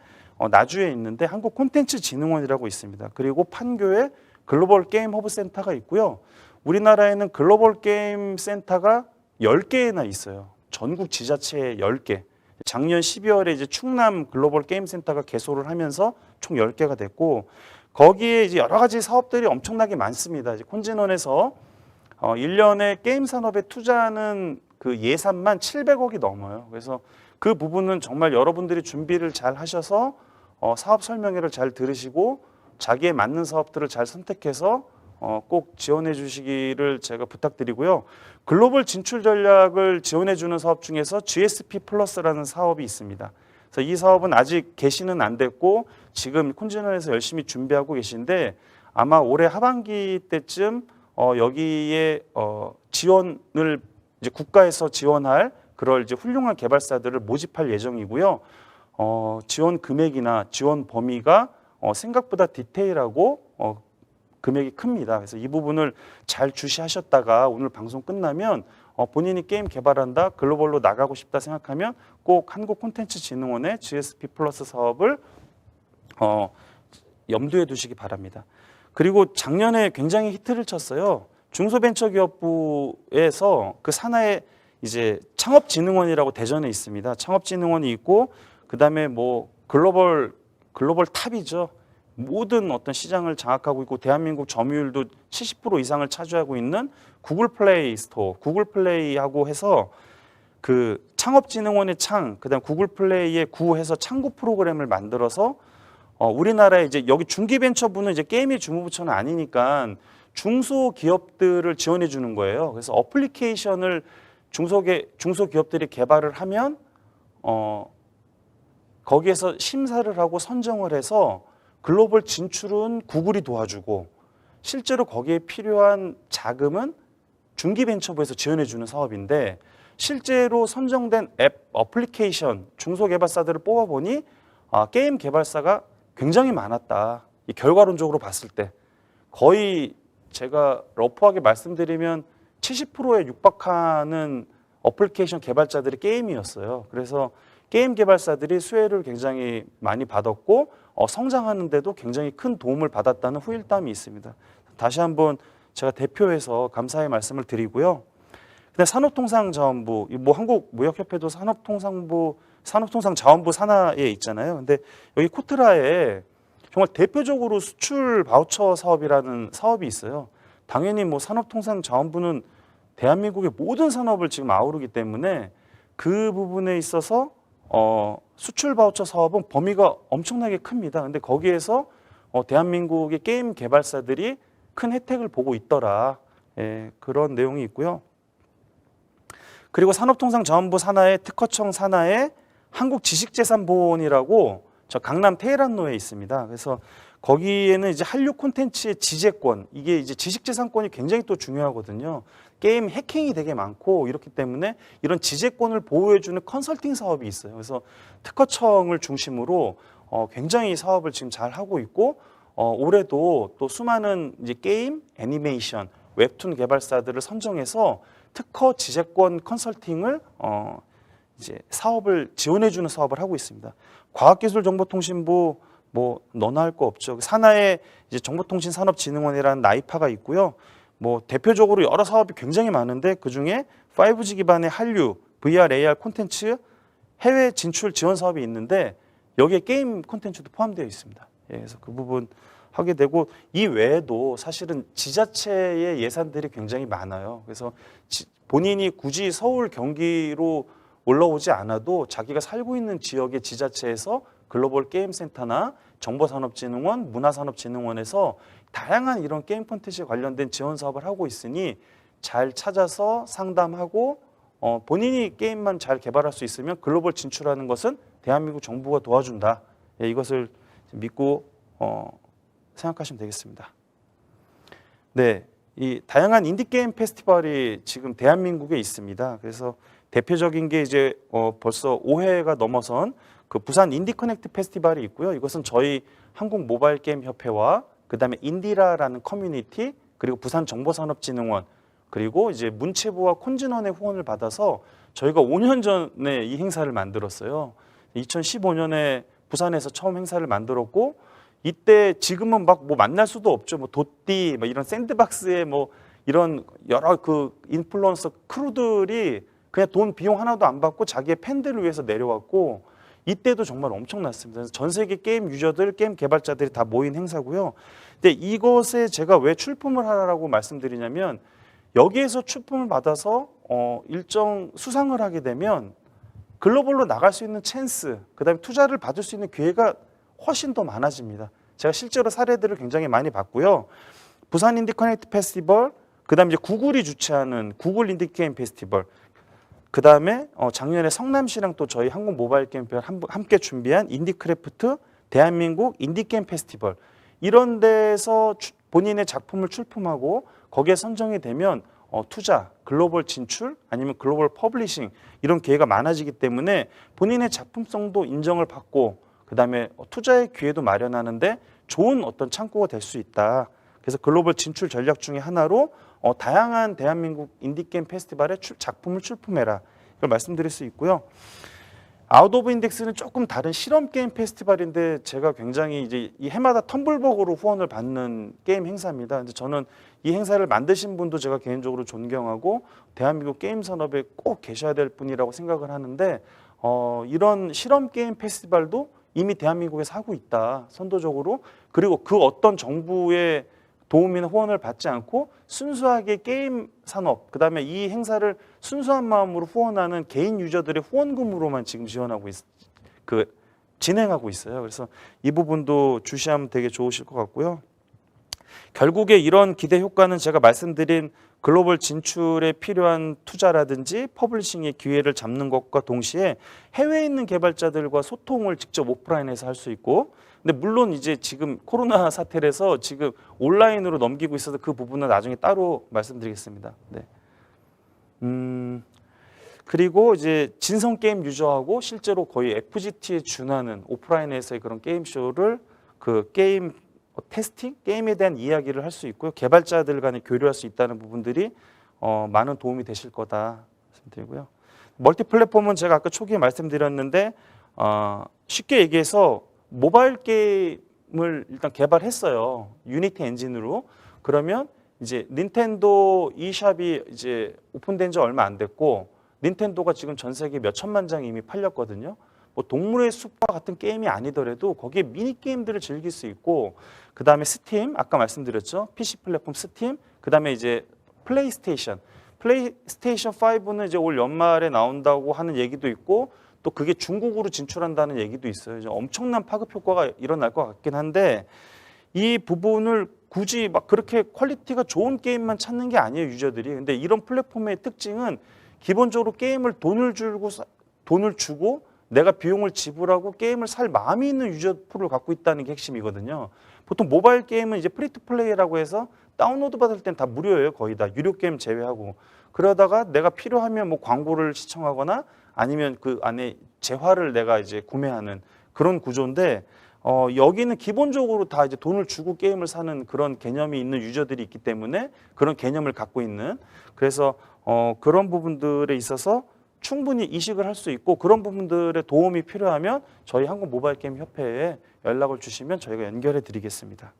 나주에 있는데 한국콘텐츠진흥원이라고 있습니다. 그리고 판교에 글로벌 게임 허브 센터가 있고요. 우리나라에는 글로벌 게임 센터가 10개나 있어요. 전국 지자체에 10개. 작년 12월에 이제 충남 글로벌 게임 센터가 개소를 하면서 총 10개가 됐고 거기에 이제 여러 가지 사업들이 엄청나게 많습니다. 이제 콘진원에서 1년에 게임 산업에 투자하는 그 예산만 700억이 넘어요. 그래서 그 부분은 정말 여러분들이 준비를 잘 하셔서 사업 설명회를 잘 들으시고 자기에 맞는 사업들을 잘 선택해서 꼭 지원해 주시기를 제가 부탁드리고요. 글로벌 진출 전략을 지원해 주는 사업 중에서 GSP 플러스라는 사업이 있습니다. 그래서 이 사업은 아직 개시는 안 됐고 지금 콘진원에서 열심히 준비하고 계신데 아마 올해 하반기 때쯤 여기에 지원을 이제 국가에서 지원할 그럴 이제 훌륭한 개발사들을 모집할 예정이고요. 지원 금액이나 지원 범위가 생각보다 디테일하고 금액이 큽니다. 그래서 이 부분을 잘 주시하셨다가 오늘 방송 끝나면 본인이 게임 개발한다, 글로벌로 나가고 싶다 생각하면 꼭 한국콘텐츠진흥원의 GSP 플러스 사업을 염두에 두시기 바랍니다. 그리고 작년에 굉장히 히트를 쳤어요. 중소벤처기업부에서 그 산하에 이제 창업진흥원이라고 대전에 있습니다. 창업진흥원이 있고 그다음에 뭐 글로벌 탑이죠. 모든 어떤 시장을 장악하고 있고 대한민국 점유율도 70% 이상을 차지하고 있는 구글 플레이 스토어, 구글 플레이하고 해서 그 창업진흥원의 그다음 구글 플레이의 구해서 창구 프로그램을 만들어서 우리나라에 이제 여기 중기벤처부는 이제 게임의 주무부처는 아니니까 중소기업들을 지원해 주는 거예요. 그래서 어플리케이션을 중소기업들이 개발을 하면 거기에서 심사를 하고 선정을 해서 글로벌 진출은 구글이 도와주고 실제로 거기에 필요한 자금은 중기벤처부에서 지원해 주는 사업인데 실제로 선정된 앱, 어플리케이션, 중소개발사들을 뽑아보니 게임 개발사가 굉장히 많았다. 이 결과론적으로 봤을 때 거의 제가 러프하게 말씀드리면 70%에 육박하는 어플리케이션 개발자들이 게임이었어요. 그래서 게임 개발사들이 수혜를 굉장히 많이 받았고 성장하는 데도 굉장히 큰 도움을 받았다는 후일담이 있습니다. 다시 한번 제가 대표해서 감사의 말씀을 드리고요. 근데 산업통상자원부, 뭐 한국무역협회도 산업통상자원부 산하에 있잖아요. 근데 여기 코트라에 정말 대표적으로 수출 바우처 사업이라는 사업이 있어요. 당연히 뭐 산업통상자원부는 대한민국의 모든 산업을 지금 아우르기 때문에 그 부분에 있어서 수출 바우처 사업은 범위가 엄청나게 큽니다. 근데 거기에서 대한민국의 게임 개발사들이 큰 혜택을 보고 있더라. 예, 그런 내용이 있고요. 그리고 산업통상자원부 산하에 특허청 산하에 한국지식재산보호원이라고 저 강남 테헤란로에 있습니다. 그래서 거기에는 이제 한류 콘텐츠의 지재권, 이게 이제 지식재산권이 굉장히 또 중요하거든요. 게임 해킹이 되게 많고 이렇기 때문에 이런 지재권을 보호해주는 컨설팅 사업이 있어요. 그래서 특허청을 중심으로 굉장히 사업을 지금 잘 하고 있고 올해도 또 수많은 이제 게임, 애니메이션, 웹툰 개발사들을 선정해서 특허 지재권 컨설팅을 이제 사업을 지원해주는 사업을 하고 있습니다. 과학기술정보통신부 뭐 너나 할 거 없죠. 산하에 이제 정보통신산업진흥원이라는 나이파가 있고요. 뭐 대표적으로 여러 사업이 굉장히 많은데 그 중에 5G 기반의 한류, VR, AR 콘텐츠 해외 진출 지원 사업이 있는데 여기에 게임 콘텐츠도 포함되어 있습니다. 예, 그래서 그 부분 하게 되고 이 외에도 사실은 지자체의 예산들이 굉장히 많아요. 그래서 본인이 굳이 서울, 경기로 올라오지 않아도 자기가 살고 있는 지역의 지자체에서 글로벌 게임센터나 정보산업진흥원, 문화산업진흥원에서 다양한 이런 게임 콘텐츠에 관련된 지원 사업을 하고 있으니 잘 찾아서 상담하고 본인이 게임만 잘 개발할 수 있으면 글로벌 진출하는 것은 대한민국 정부가 도와준다. 예, 이것을 믿고 생각하시면 되겠습니다. 네, 이 다양한 인디게임 페스티벌이 지금 대한민국에 있습니다. 그래서 대표적인 게 이제 벌써 5회가 넘어선 그 부산 인디 커넥트 페스티벌이 있고요. 이것은 저희 한국 모바일 게임 협회와 그다음에 인디라라는 커뮤니티 그리고 부산정보산업진흥원 그리고 이제 문체부와 콘진원의 후원을 받아서 저희가 5년 전에 이 행사를 만들었어요. 2015년에 부산에서 처음 행사를 만들었고 이때 지금은 막 뭐 만날 수도 없죠. 뭐 도띠, 뭐 이런 샌드박스에 뭐 이런 여러 그 인플루언서 크루들이 그냥 돈 비용 하나도 안 받고 자기의 팬들을 위해서 내려왔고 이때도 정말 엄청났습니다. 그래서 전 세계 게임 유저들, 게임 개발자들이 다 모인 행사고요. 근데 이것에 제가 왜 출품을 하라고 말씀드리냐면 여기에서 출품을 받아서 일정 수상을 하게 되면 글로벌로 나갈 수 있는 찬스, 그다음에 투자를 받을 수 있는 기회가 훨씬 더 많아집니다. 제가 실제로 사례들을 굉장히 많이 봤고요. 부산 인디 커넥트 페스티벌, 그다음에 이제 구글이 주최하는 구글 인디 게임 페스티벌, 그다음에 작년에 성남시랑 또 저희 한국 모바일 게임협회가 함께 준비한 인디크래프트 대한민국 인디게임 페스티벌 이런 데서 본인의 작품을 출품하고 거기에 선정이 되면 투자, 글로벌 진출 아니면 글로벌 퍼블리싱 이런 기회가 많아지기 때문에 본인의 작품성도 인정을 받고 그다음에 투자의 기회도 마련하는데 좋은 어떤 창구가 될 수 있다. 그래서 글로벌 진출 전략 중에 하나로 다양한 대한민국 인디게임 페스티벌에 작품을 출품해라. 이걸 말씀드릴 수 있고요. 아웃 오브 인덱스는 조금 다른 실험 게임 페스티벌인데 제가 굉장히 이제 이 해마다 텀블벅으로 후원을 받는 게임 행사입니다. 근데 저는 이 행사를 만드신 분도 제가 개인적으로 존경하고 대한민국 게임 산업에 꼭 계셔야 될 분이라고 생각을 하는데 이런 실험 게임 페스티벌도 이미 대한민국에서 하고 있다. 선도적으로. 그리고 그 어떤 정부의 도움이나 후원을 받지 않고 순수하게 게임 산업, 그다음에 이 행사를 순수한 마음으로 후원하는 개인 유저들의 후원금으로만 지금 지원하고 진행하고 있어요. 그래서 이 부분도 주시하면 되게 좋으실 것 같고요. 결국에 이런 기대 효과는 제가 말씀드린 글로벌 진출에 필요한 투자라든지 퍼블리싱의 기회를 잡는 것과 동시에 해외에 있는 개발자들과 소통을 직접 오프라인에서 할 수 있고 근데 물론 이제 지금 코로나 사태라서 지금 온라인으로 넘기고 있어서 그 부분은 나중에 따로 말씀드리겠습니다. 네. 그리고 이제 진성 게임 유저하고 실제로 거의 FGT에 준하는 오프라인에서의 그런 게임 쇼를 그 게임 테스팅, 게임에 대한 이야기를 할 수 있고요. 개발자들 간에 교류할 수 있다는 부분들이 많은 도움이 되실 거다 말씀드리고요. 멀티 플랫폼은 제가 아까 초기에 말씀드렸는데 쉽게 얘기해서 모바일 게임을 일단 개발했어요. 유니티 엔진으로. 그러면 이제 닌텐도 e샵이 이제 오픈된 지 얼마 안 됐고 닌텐도가 지금 전 세계 몇 천만 장 이미 팔렸거든요. 뭐 동물의 숲과 같은 게임이 아니더라도 거기에 미니 게임들을 즐길 수 있고 그다음에 스팀 아까 말씀드렸죠. PC 플랫폼 스팀 그다음에 이제 플레이스테이션 5는 이제 올 연말에 나온다고 하는 얘기도 있고 또 그게 중국으로 진출한다는 얘기도 있어요. 이제 엄청난 파급 효과가 일어날 것 같긴 한데 이 부분을 굳이 막 그렇게 퀄리티가 좋은 게임만 찾는 게 아니에요, 유저들이. 근데 이런 플랫폼의 특징은 기본적으로 게임을 돈을 주고 내가 비용을 지불하고 게임을 살 마음이 있는 유저 풀을 갖고 있다는 게 핵심이거든요. 보통 모바일 게임은 이제 프리 투 플레이라고 해서 다운로드 받을 땐 다 무료예요. 거의 다 유료 게임 제외하고. 그러다가 내가 필요하면 뭐 광고를 시청하거나 아니면 그 안에 재화를 내가 이제 구매하는 그런 구조인데 여기는 기본적으로 다 이제 돈을 주고 게임을 사는 그런 개념이 있는 유저들이 있기 때문에 그런 개념을 갖고 있는 그래서 그런 부분들에 있어서 충분히 이식을 할 수 있고 그런 부분들의 도움이 필요하면 저희 한국 모바일 게임 협회에 연락을 주시면 저희가 연결해 드리겠습니다.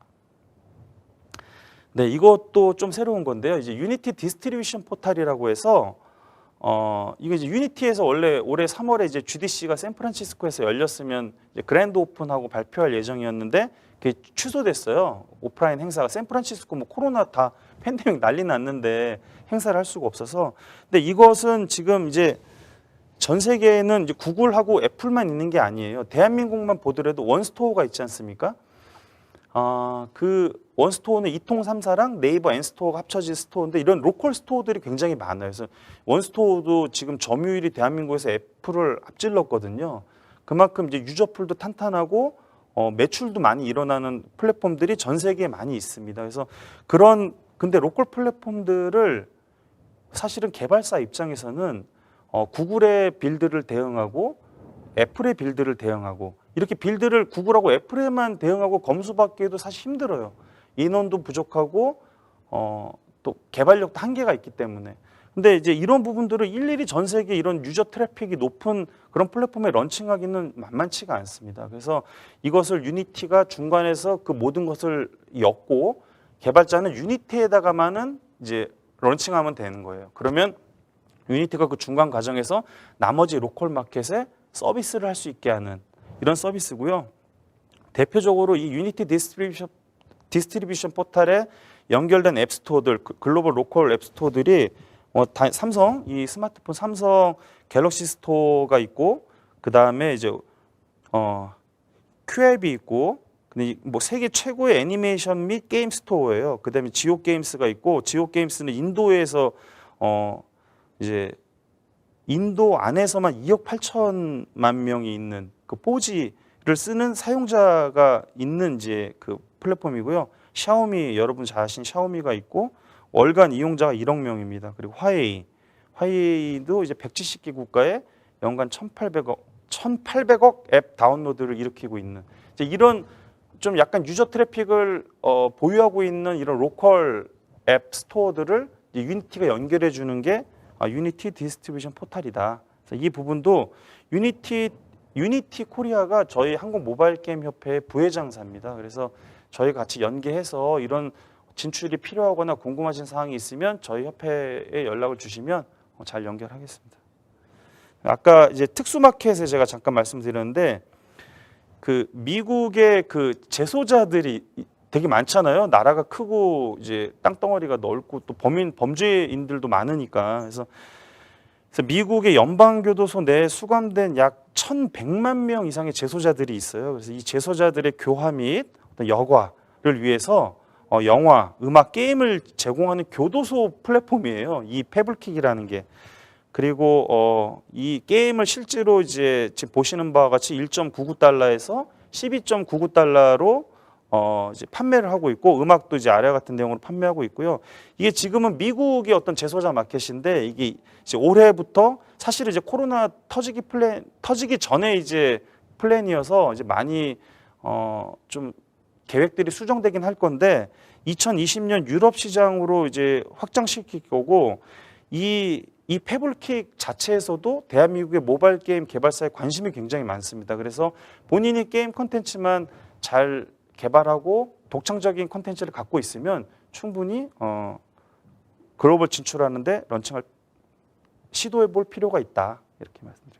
네, 이것도 좀 새로운 건데요. 이제 유니티 디스트리뷰션 포탈이라고 해서 이거 이제 유니티에서 원래 올해 3월에 이제 GDC가 샌프란시스코에서 열렸으면 이제 그랜드 오픈하고 발표할 예정이었는데 그게 취소됐어요. 오프라인 행사가 샌프란시스코 뭐 코로나 다 팬데믹 난리 났는데 행사를 할 수가 없어서. 근데 이것은 지금 이제 전 세계에는 이제 구글하고 애플만 있는 게 아니에요. 대한민국만 보더라도 원스토어가 있지 않습니까? 그 원스토어는 이통3사랑 네이버 N스토어가 합쳐진 스토어인데 이런 로컬 스토어들이 굉장히 많아요. 그래서 원스토어도 지금 점유율이 대한민국에서 애플을 앞질렀거든요. 그만큼 이제 유저풀도 탄탄하고 매출도 많이 일어나는 플랫폼들이 전 세계에 많이 있습니다. 그래서 근데 로컬 플랫폼들을 사실은 개발사 입장에서는 구글의 빌드를 대응하고 애플의 빌드를 대응하고 이렇게 빌드를 구글하고 애플에만 대응하고 검수받기에도 사실 힘들어요. 인원도 부족하고 또 개발력도 한계가 있기 때문에. 근데 이제 이런 부분들을 일일이 전 세계 이런 유저 트래픽이 높은 그런 플랫폼에 런칭하기는 만만치가 않습니다. 그래서 이것을 유니티가 중간에서 그 모든 것을 엮고 개발자는 유니티에다가만은 이제 런칭하면 되는 거예요. 그러면 유니티가 그 중간 과정에서 나머지 로컬 마켓에 서비스를 할 수 있게 하는 이런 서비스고요. 대표적으로 이 유니티 디스트리뷰션 포탈에 연결된 앱스토어들, 글로벌 로컬 앱스토어들이 삼성, 이 스마트폰 삼성 갤럭시 스토어가 있고, 그 다음에 이제 Q앱이 있고, 근데 뭐 세계 최고의 애니메이션 및 게임 스토어예요. 그 다음에 지오 게임스가 있고, 지오 게임스는 인도에서 이제 인도 안에서만 2억 8천만 명이 있는 그 4G를 쓰는 사용자가 있는 이제 그 플랫폼이고요. 샤오미, 여러분 잘 아신 샤오미가 있고, 월간 이용자가 1억 명입니다. 그리고 화웨이도 이제 170개 국가에 연간 1,800억 앱 다운로드를 일으키고 있는 이제 이런 좀 약간 유저 트래픽을 보유하고 있는 이런 로컬 앱 스토어들을 유니티가 연결해 주는 게 유니티 디스트리뷰션 포탈이다. 그래서 이 부분도 유니티 코리아가 저희 한국 모바일 게임 협회의 부회장사입니다. 그래서 저희 같이 연계해서 이런 진출이 필요하거나 궁금하신 사항이 있으면 저희 협회에 연락을 주시면 잘 연결하겠습니다. 아까 이제 특수마켓에 제가 잠깐 말씀드렸는데 그 미국의 그 재소자들이 되게 많잖아요. 나라가 크고 이제 땅덩어리가 넓고 또 범죄인들도 많으니까 그래서 미국의 연방교도소 내에 수감된 약 1,100만 명 이상의 재소자들이 있어요. 그래서 이 재소자들의 교화 및 어떤 여과를 위해서 영화, 음악, 게임을 제공하는 교도소 플랫폼이에요. 이 패블킥이라는 게. 그리고 이 게임을 실제로 이제 지금 보시는 바와 같이 1.99달러에서 12.99달러로 이제 판매를 하고 있고 음악도 이제 아래 같은 내용으로 판매하고 있고요. 이게 지금은 미국의 어떤 재소자 마켓인데 이게 이제 올해부터 사실은 이제 코로나 터지기 전에 이제 플랜이어서 이제 많이 좀 계획들이 수정되긴 할 건데 2020년 유럽 시장으로 이제 확장시킬 거고 이 패블킥 자체에서도 대한민국의 모바일 게임 개발사에 관심이 굉장히 많습니다. 그래서 본인이 게임 콘텐츠만 잘 개발하고 독창적인 콘텐츠를 갖고 있으면 충분히 글로벌 진출하는데 런칭할 시도해 볼 필요가 있다. 이렇게 말씀드립니다.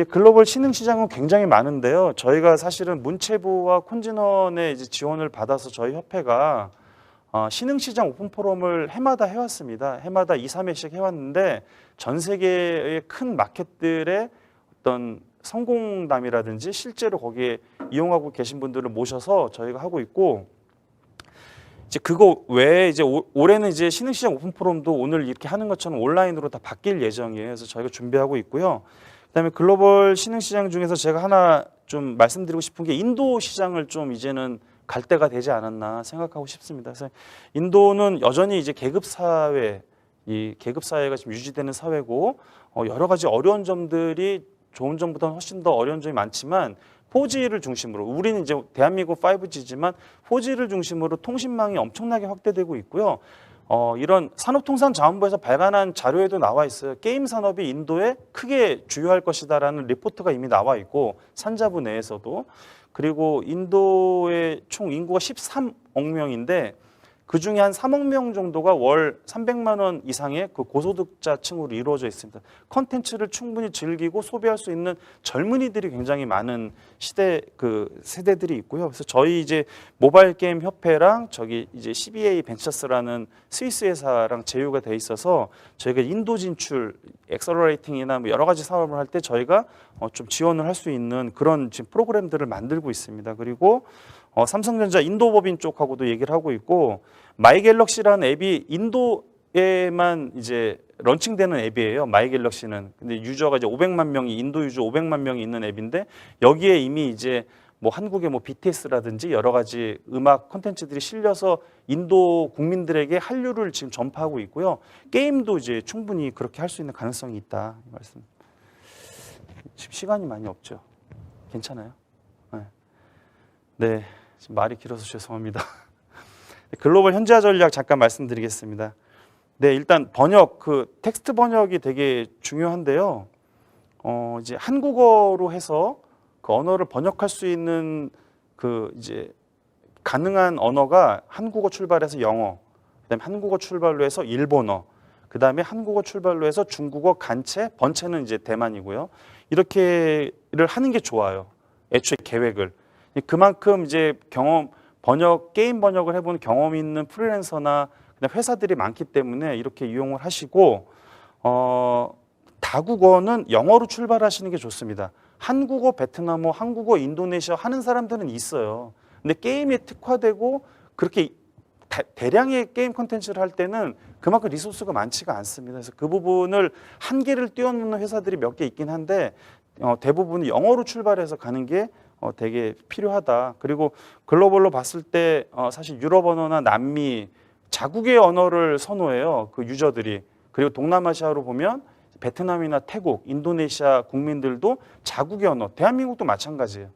글로벌 신흥 시장은 굉장히 많은데요. 저희가 사실은 문체부와 콘진원의 이제 지원을 받아서 저희 협회가 신흥 시장 오픈 포럼을 해마다 해왔습니다. 해마다 2, 3회씩 해왔는데 전 세계의 큰 마켓들의 어떤 성공담이라든지 실제로 거기에 이용하고 계신 분들을 모셔서 저희가 하고 있고 이제 그거 외에 이제 올해는 이제 신흥 시장 오픈 포럼도 오늘 이렇게 하는 것처럼 온라인으로 다 바뀔 예정이에요. 그래서 저희가 준비하고 있고요. 그다음에 글로벌 신흥 시장 중에서 제가 하나 좀 말씀드리고 싶은 게 인도 시장을 좀 이제는 갈 때가 되지 않았나 생각하고 싶습니다. 그래서 인도는 여전히 이제 계급 사회가 지금 유지되는 사회고 여러 가지 어려운 점들이 좋은 점보다는 훨씬 더 어려운 점이 많지만 4G를 중심으로 우리는 이제 대한민국 5G지만 4G를 중심으로 통신망이 엄청나게 확대되고 있고요. 이런 산업통상자원부에서 발간한 자료에도 나와 있어요. 게임 산업이 인도에 크게 주요할 것이다라는 리포트가 이미 나와 있고 산자부 내에서도 그리고 인도의 총 인구가 13억 명인데 그중에 한 3억 명 정도가 월 300만 원 이상의 그 고소득자층으로 이루어져 있습니다. 컨텐츠를 충분히 즐기고 소비할 수 있는 젊은이들이 굉장히 많은 세대들이 있고요. 그래서 저희 이제 모바일 게임 협회랑 저기 이제 CBA 벤처스라는 스위스 회사랑 제휴가 돼 있어서 저희가 인도 진출, 엑셀러레이팅이나 뭐 여러 가지 사업을 할 때 저희가 좀 지원을 할 수 있는 그런 지금 프로그램들을 만들고 있습니다. 그리고 삼성전자 인도법인 쪽하고도 얘기를 하고 있고 마이갤럭시라는 앱이 인도에만 이제 런칭되는 앱이에요. 마이갤럭시는. 근데 유저가 이제 500만 명이 인도 유저 500만 명이 있는 앱인데 여기에 이미 이제 뭐 한국의 뭐 BTS라든지 여러 가지 음악 콘텐츠들이 실려서 인도 국민들에게 한류를 지금 전파하고 있고요. 게임도 이제 충분히 그렇게 할 수 있는 가능성이 있다. 이 말씀. 지금 시간이 많이 없죠. 괜찮아요? 네. 네, 지금 말이 길어서 죄송합니다. 글로벌 현지화 전략 잠깐 말씀드리겠습니다. 네, 일단 번역, 그 텍스트 번역이 되게 중요한데요. 이제 한국어로 해서 그 언어를 번역할 수 있는 그 이제 가능한 언어가 한국어 출발해서 영어, 그다음에 한국어 출발로 해서 일본어, 그다음에 한국어 출발로 해서 중국어 간체, 번체는 이제 대만이고요. 이렇게를 하는 게 좋아요. 애초에 계획을. 그만큼 이제 게임 번역을 해본 경험 있는 프리랜서나 그냥 회사들이 많기 때문에 이렇게 이용을 하시고, 다국어는 영어로 출발하시는 게 좋습니다. 한국어, 베트남어, 한국어, 인도네시아 하는 사람들은 있어요. 근데 게임에 특화되고 그렇게 대량의 게임 콘텐츠를 할 때는 그만큼 리소스가 많지가 않습니다. 그래서 그 부분을 한계를 뛰어넘는 회사들이 몇 개 있긴 한데 대부분 영어로 출발해서 가는 게 되게 필요하다. 그리고 글로벌로 봤을 때 사실 유럽 언어나 남미 자국의 언어를 선호해요. 그 유저들이. 그리고 동남아시아로 보면 베트남이나 태국, 인도네시아 국민들도 자국의 언어, 대한민국도 마찬가지예요.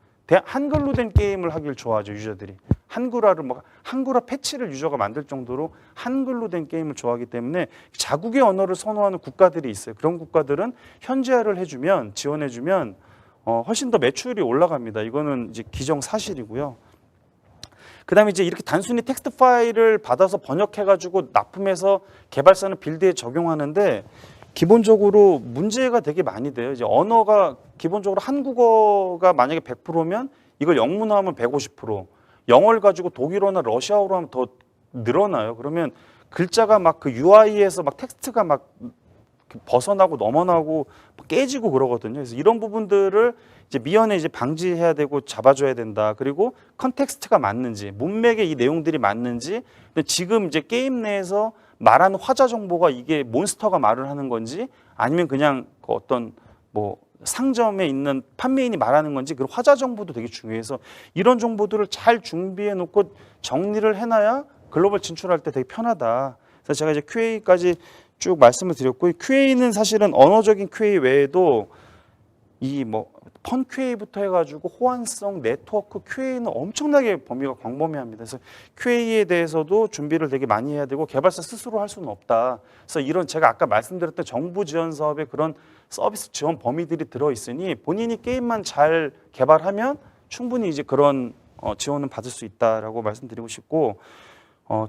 한글로 된 게임을 하길 좋아하죠, 유저들이. 한글화 패치를 유저가 만들 정도로 한글로 된 게임을 좋아하기 때문에 자국의 언어를 선호하는 국가들이 있어요. 그런 국가들은 현지화를 해주면, 지원해주면 훨씬 더 매출이 올라갑니다. 이거는 이제 기정사실이고요. 그다음에 이제 이렇게 단순히 텍스트 파일을 받아서 번역해가지고 납품해서 개발사는 빌드에 적용하는데 기본적으로 문제가 되게 많이 돼요. 이제 언어가 기본적으로 한국어가 만약에 100%면 이걸 영문화하면 150%, 영어를 가지고 독일어나 러시아어로 하면 더 늘어나요. 그러면 글자가 막 그 UI에서 막 텍스트가 막 벗어나고 넘어나고 깨지고 그러거든요. 그래서 이런 부분들을 이제 미연에 이제 방지해야 되고 잡아줘야 된다. 그리고 컨텍스트가 맞는지, 문맥에 이 내용들이 맞는지, 근데 지금 이제 게임 내에서 말하는 화자 정보가 이게 몬스터가 말을 하는 건지 아니면 그냥 그 어떤 뭐 상점에 있는 판매인이 말하는 건지, 그 화자 정보도 되게 중요해서 이런 정보들을 잘 준비해 놓고 정리를 해놔야 글로벌 진출할 때 되게 편하다. 그래서 제가 이제 QA까지 쭉 말씀을 드렸고, QA는 사실은 언어적인 QA 외에도 이 뭐 펀 QA부터 해가지고 호환성, 네트워크 QA는 엄청나게 범위가 광범위합니다. 그래서 QA에 대해서도 준비를 되게 많이 해야 되고 개발사 스스로 할 수는 없다. 그래서 이런 제가 아까 말씀드렸던 정부 지원 사업에 그런 서비스 지원 범위들이 들어 있으니 본인이 게임만 잘 개발하면 충분히 이제 그런 지원은 받을 수 있다라고 말씀드리고 싶고,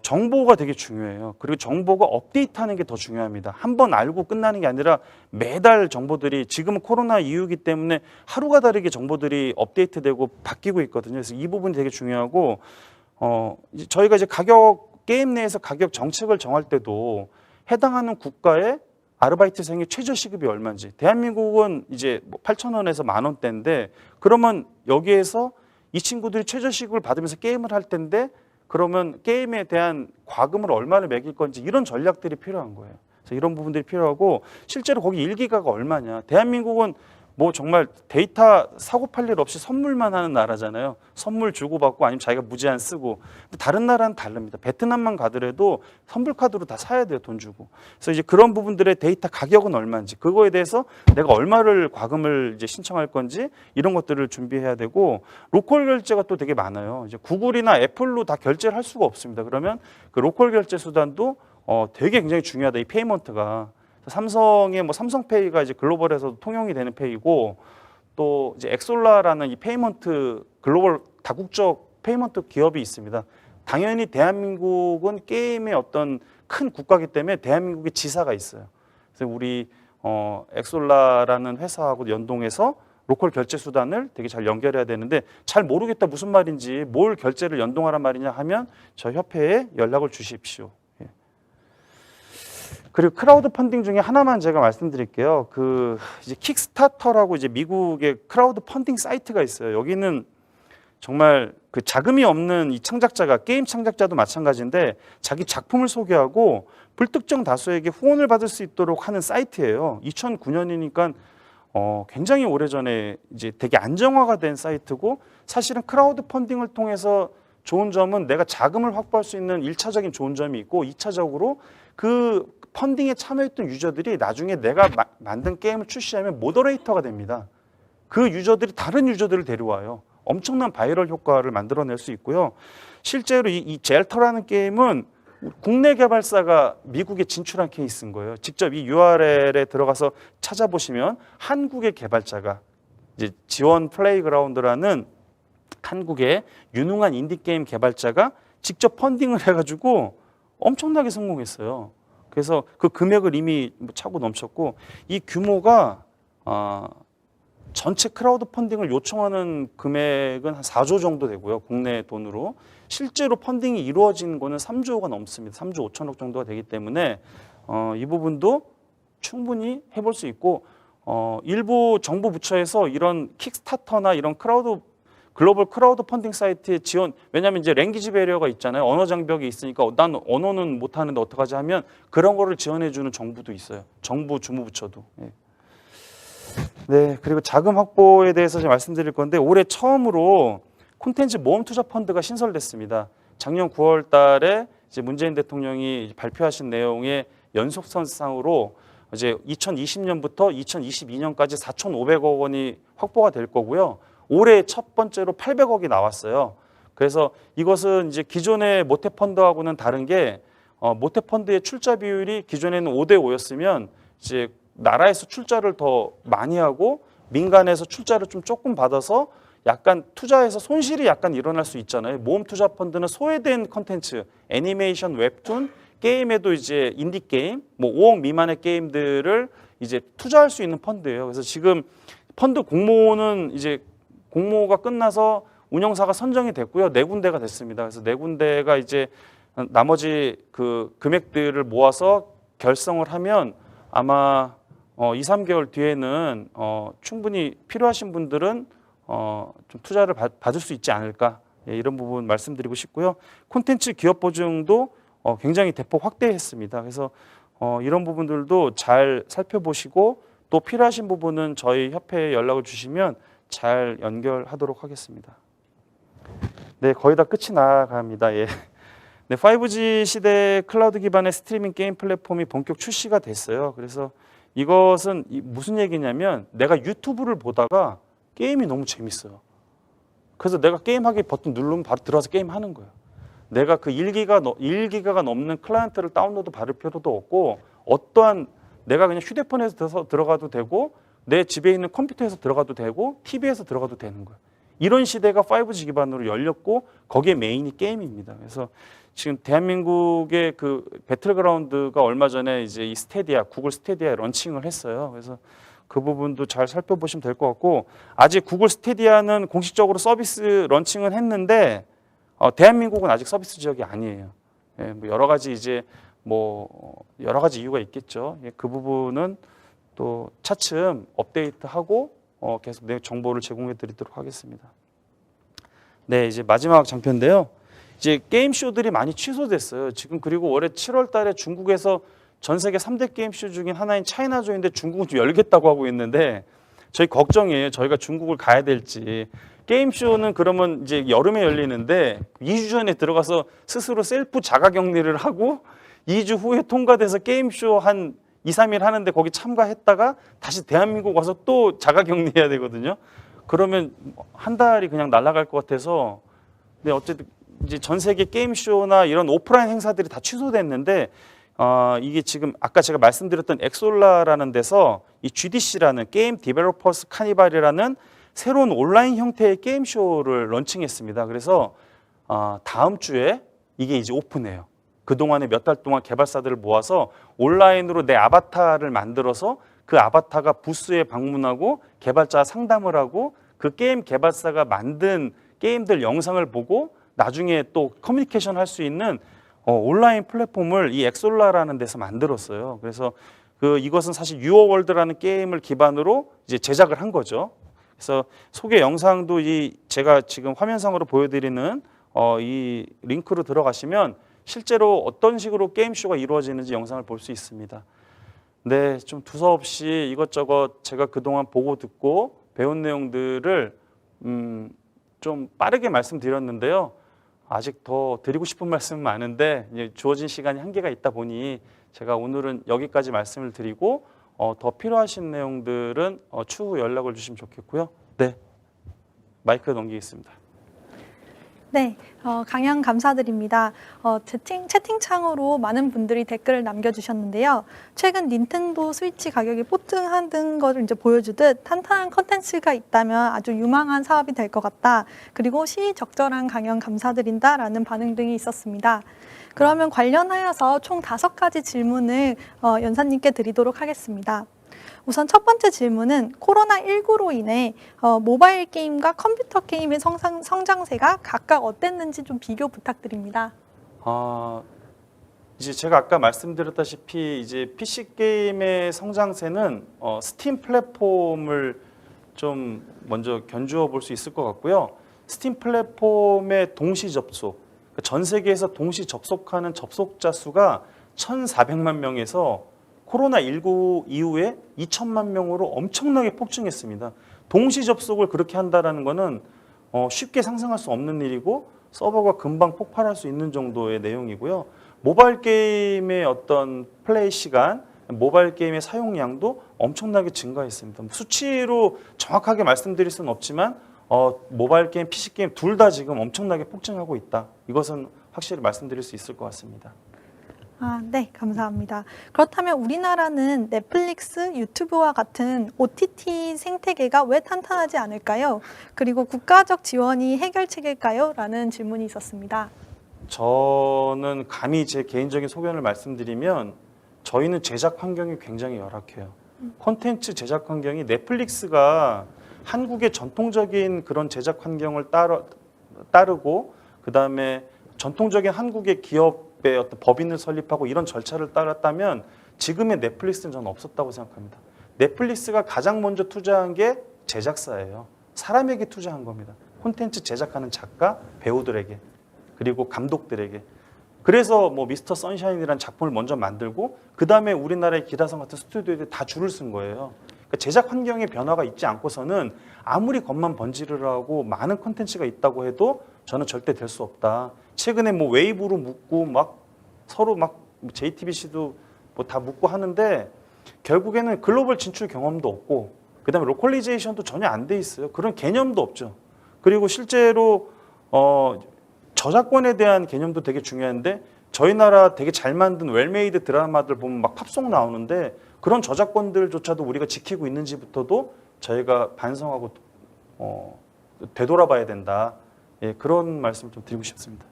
정보가 되게 중요해요. 그리고 정보가 업데이트하는 게 더 중요합니다. 한 번 알고 끝나는 게 아니라 매달 정보들이, 지금은 코로나 이후이기 때문에 하루가 다르게 정보들이 업데이트되고 바뀌고 있거든요. 그래서 이 부분이 되게 중요하고, 저희가 이제 게임 내에서 가격 정책을 정할 때도 해당하는 국가의 아르바이트생의 최저 시급이 얼마인지, 대한민국은 이제 8,000원에서 10,000원대인데 그러면 여기에서 이 친구들이 최저 시급을 받으면서 게임을 할 텐데 그러면 게임에 대한 과금을 얼마를 매길 건지 이런 전략들이 필요한 거예요. 그래서 이런 부분들이 필요하고, 실제로 거기 1기가가 얼마냐. 대한민국은 뭐 정말 데이터 사고 팔 일 없이 선물만 하는 나라잖아요. 선물 주고받고 아니면 자기가 무제한 쓰고. 다른 나라는 다릅니다. 베트남만 가더라도 선불카드로 다 사야 돼요, 돈 주고. 그래서 이제 그런 부분들의 데이터 가격은 얼마인지, 그거에 대해서 내가 얼마를 과금을 이제 신청할 건지 이런 것들을 준비해야 되고, 로컬 결제가 또 되게 많아요. 이제 구글이나 애플로 다 결제를 할 수가 없습니다. 그러면 그 로컬 결제 수단도 되게 굉장히 중요하다, 이 페이먼트가. 삼성의 뭐 삼성페이가 이제 글로벌에서도 통용이 되는 페이고, 또 이제 엑솔라라는 이 페이먼트 글로벌 다국적 페이먼트 기업이 있습니다. 당연히 대한민국은 게임의 어떤 큰 국가이기 때문에 대한민국의 지사가 있어요. 그래서 우리 엑솔라라는 회사하고 연동해서 로컬 결제 수단을 되게 잘 연결해야 되는데, 잘 모르겠다 무슨 말인지, 뭘 결제를 연동하란 말이냐 하면 저 협회에 연락을 주십시오. 그리고 크라우드 펀딩 중에 하나만 제가 말씀드릴게요. 그 이제 킥스타터라고 이제 미국의 크라우드 펀딩 사이트가 있어요. 여기는 정말 그 자금이 없는 이 창작자가, 게임 창작자도 마찬가지인데 자기 작품을 소개하고 불특정 다수에게 후원을 받을 수 있도록 하는 사이트예요. 2009년이니까 굉장히 오래전에 이제 되게 안정화가 된 사이트고, 사실은 크라우드 펀딩을 통해서 좋은 점은 내가 자금을 확보할 수 있는 1차적인 좋은 점이 있고, 2차적으로 그 펀딩에 참여했던 유저들이 나중에 내가 만든 게임을 출시하면 모더레이터가 됩니다. 그 유저들이 다른 유저들을 데려와요. 엄청난 바이럴 효과를 만들어낼 수 있고요. 실제로 이 젤터라는 게임은 국내 개발사가 미국에 진출한 케이스인 거예요. 직접 이 URL에 들어가서 찾아보시면 한국의 개발자가 이제 지원 플레이그라운드라는 한국의 유능한 인디게임 개발자가 직접 펀딩을 해가지고 엄청나게 성공했어요. 그래서 그 금액을 이미 차고 넘쳤고 이 규모가 전체 크라우드 펀딩을 요청하는 금액은 한 4조 정도 되고요. 국내 돈으로. 실제로 펀딩이 이루어진 거는 3조가 넘습니다. 3조 5천억 정도가 되기 때문에 이 부분도 충분히 해볼 수 있고 일부 정부 부처에서 이런 킥스타터나 이런 글로벌 크라우드 펀딩 사이트의 지원, 왜냐하면 이제 랭귀지 배리어가 있잖아요. 언어 장벽이 있으니까 난 언어는 못하는데 어떡하지 하면 그런 거를 지원해주는 정부도 있어요. 정부 주무부처도. 예. 네, 그리고 자금 확보에 대해서 좀 말씀드릴 건데 올해 처음으로 콘텐츠 모험 투자 펀드가 신설됐습니다. 작년 9월 달에 이제 문재인 대통령이 발표하신 내용의 연속선상으로 이제 2020년부터 2022년까지 4,500억 원이 확보가 될 거고요. 올해 첫 번째로 800억이 나왔어요. 그래서 이것은 이제 기존의 모태펀드하고는 다른 게 모태펀드의 출자 비율이 기존에는 5대 5였으면 이제 나라에서 출자를 더 많이 하고 민간에서 출자를 좀 조금 받아서 약간 투자해서 손실이 약간 일어날 수 있잖아요. 모험 투자 펀드는 소외된 컨텐츠, 애니메이션, 웹툰, 게임에도 이제 인디 게임, 뭐 5억 미만의 게임들을 이제 투자할 수 있는 펀드예요. 그래서 지금 펀드 공모는 이제 공모가 끝나서 운영사가 선정이 됐고요. 4군데가 됐습니다. 그래서 4군데가 이제 나머지 그 금액들을 모아서 결성을 하면 아마 2, 3개월 뒤에는 충분히 필요하신 분들은 좀 투자를 받을 수 있지 않을까, 예, 이런 부분 말씀드리고 싶고요. 콘텐츠 기업 보증도 굉장히 대폭 확대했습니다. 그래서 이런 부분들도 잘 살펴보시고 또 필요하신 부분은 저희 협회에 연락을 주시면 잘 연결하도록 하겠습니다. 네, 거의 다 끝이 나갑니다. 예. 네, 5G 시대 클라우드 기반의 스트리밍 게임 플랫폼이 본격 출시가 됐어요. 그래서 이것은 무슨 얘기냐면 내가 유튜브를 보다가 게임이 너무 재밌어요. 그래서 내가 게임하기 버튼 누르면 바로 들어와서 게임하는 거예요. 내가 그 1기가가 넘는 클라이언트를 다운로드 받을 필요도 없고 어떠한 내가 그냥 휴대폰에서 들어가도 되고 내 집에 있는 컴퓨터에서 들어가도 되고 TV에서 들어가도 되는 거예요. 이런 시대가 5G 기반으로 열렸고 거기에 메인이 게임입니다. 그래서 지금 대한민국의 그 배틀그라운드가 얼마 전에 이제 이 스테디아, 구글 스테디아에 런칭을 했어요. 그래서 그 부분도 잘 살펴보시면 될 것 같고 아직 구글 스테디아는 공식적으로 서비스 런칭은 했는데 대한민국은 아직 서비스 지역이 아니에요. 예, 뭐 여러 가지 이제 여러 가지 이유가 있겠죠. 예, 그 부분은 또 차츰 업데이트하고 계속 내 정보를 제공해 드리도록 하겠습니다. 네, 이제 마지막 장편인데요. 이제 게임 쇼들이 많이 취소됐어요. 지금 그리고 올해 7월 달에 중국에서 전 세계 3대 게임 쇼 중인 하나인 차이나조인데 중국은 좀 열겠다고 하고 있는데 저희 걱정이에요. 저희가 중국을 가야 될지. 게임 쇼는 그러면 이제 여름에 열리는데 2주 전에 들어가서 스스로 셀프 자가격리를 하고 2주 후에 통과돼서 게임 쇼 한 2, 3일 하는데 거기 참가했다가 다시 대한민국 와서 또 자가격리해야 되거든요. 그러면 한 달이 그냥 날아갈 것 같아서 근데 어쨌든 이제 전 세계 게임 쇼나 이런 오프라인 행사들이 다 취소됐는데 이게 지금 아까 제가 말씀드렸던 엑솔라라는 데서 이 GDC라는 게임 디벨로퍼스 카니발이라는 새로운 온라인 형태의 게임 쇼를 런칭했습니다. 그래서 다음 주에 이게 이제 오픈해요. 그동안에 몇 달 동안 개발사들을 모아서 온라인으로 내 아바타를 만들어서 그 아바타가 부스에 방문하고 개발자 상담을 하고 그 게임 개발사가 만든 게임들 영상을 보고 나중에 또 커뮤니케이션 할 수 있는 온라인 플랫폼을 이 엑솔라라는 데서 만들었어요. 그래서 이것은 사실 유어월드라는 게임을 기반으로 이제 제작을 한 거죠. 그래서 소개 영상도 제가 지금 화면상으로 보여드리는 이 링크로 들어가시면 실제로 어떤 식으로 게임쇼가 이루어지는지 영상을 볼 수 있습니다. 네, 좀 두서없이 이것저것 제가 그동안 보고 듣고 배운 내용들을 좀 빠르게 말씀드렸는데요. 아직 더 드리고 싶은 말씀은 많은데 주어진 시간이 한계가 있다 보니 제가 오늘은 여기까지 말씀을 드리고 더 필요하신 내용들은 추후 연락을 주시면 좋겠고요. 네, 마이크 넘기겠습니다. 네, 강연 감사드립니다. 채팅창으로 많은 분들이 댓글을 남겨주셨는데요. 최근 닌텐도 스위치 가격이 폭등하는 것을 이제 보여주듯 탄탄한 컨텐츠가 있다면 아주 유망한 사업이 될 것 같다. 그리고 시의적절한 강연 감사드린다라는 반응 등이 있었습니다. 그러면 관련하여서 총 5가지 질문을 연사님께 드리도록 하겠습니다. 우선 첫 번째 질문은 코로나19로 인해 모바일 게임과 컴퓨터 게임의 성장세가 각각 어땠는지 좀 비교 부탁드립니다. 이제 제가 아까 말씀드렸다시피 이제 PC 게임의 성장세는 스팀 플랫폼을 좀 먼저 견주어 볼 수 있을 것 같고요. 스팀 플랫폼의 동시 접속, 전 세계에서 동시 접속하는 접속자 수가 1,400만 명에서 코로나19 이후에 2천만 명으로 엄청나게 폭증했습니다. 동시 접속을 그렇게 한다는 것은 쉽게 상상할 수 없는 일이고 서버가 금방 폭발할 수 있는 정도의 내용이고요. 모바일 게임의 어떤 플레이 시간, 모바일 게임의 사용량도 엄청나게 증가했습니다. 수치로 정확하게 말씀드릴 수는 없지만 모바일 게임, PC 게임 둘 다 지금 엄청나게 폭증하고 있다. 이것은 확실히 말씀드릴 수 있을 것 같습니다. 네, 감사합니다. 그렇다면 우리나라는 넷플릭스, 유튜브와 같은 OTT 생태계가 왜 탄탄하지 않을까요? 그리고 국가적 지원이 해결책일까요? 라는 질문이 있었습니다. 저는 감히 제 개인적인 소견을 말씀드리면 저희는 제작 환경이 굉장히 열악해요. 콘텐츠 제작 환경이 넷플릭스가 한국의 전통적인 그런 제작 환경을 따르고 그다음에 전통적인 한국의 기업의 어떤 법인을 설립하고 이런 절차를 따랐다면 지금의 넷플릭스는 저는 없었다고 생각합니다. 넷플릭스가 가장 먼저 투자한 게 제작사예요. 사람에게 투자한 겁니다. 콘텐츠 제작하는 작가, 배우들에게 그리고 감독들에게. 그래서 뭐 미스터 선샤인이라는 작품을 먼저 만들고 그 다음에 우리나라의 기라성 같은 스튜디오에 다 줄을 쓴 거예요. 그러니까 제작 환경의 변화가 있지 않고서는 아무리 겉만 번지르르 하고 많은 콘텐츠가 있다고 해도 저는 절대 될 수 없다. 최근에 뭐 웨이브로 묶고 막 서로 막 JTBC도 뭐 다 묶고 하는데 결국에는 글로벌 진출 경험도 없고 그다음에 로컬리제이션도 전혀 안 돼 있어요. 그런 개념도 없죠. 그리고 실제로 저작권에 대한 개념도 되게 중요한데 저희 나라 되게 잘 만든 웰메이드 드라마들 보면 막 팝송 나오는데 그런 저작권들조차도 우리가 지키고 있는지부터도 저희가 반성하고 되돌아봐야 된다. 예, 그런 말씀을 좀 드리고 싶습니다.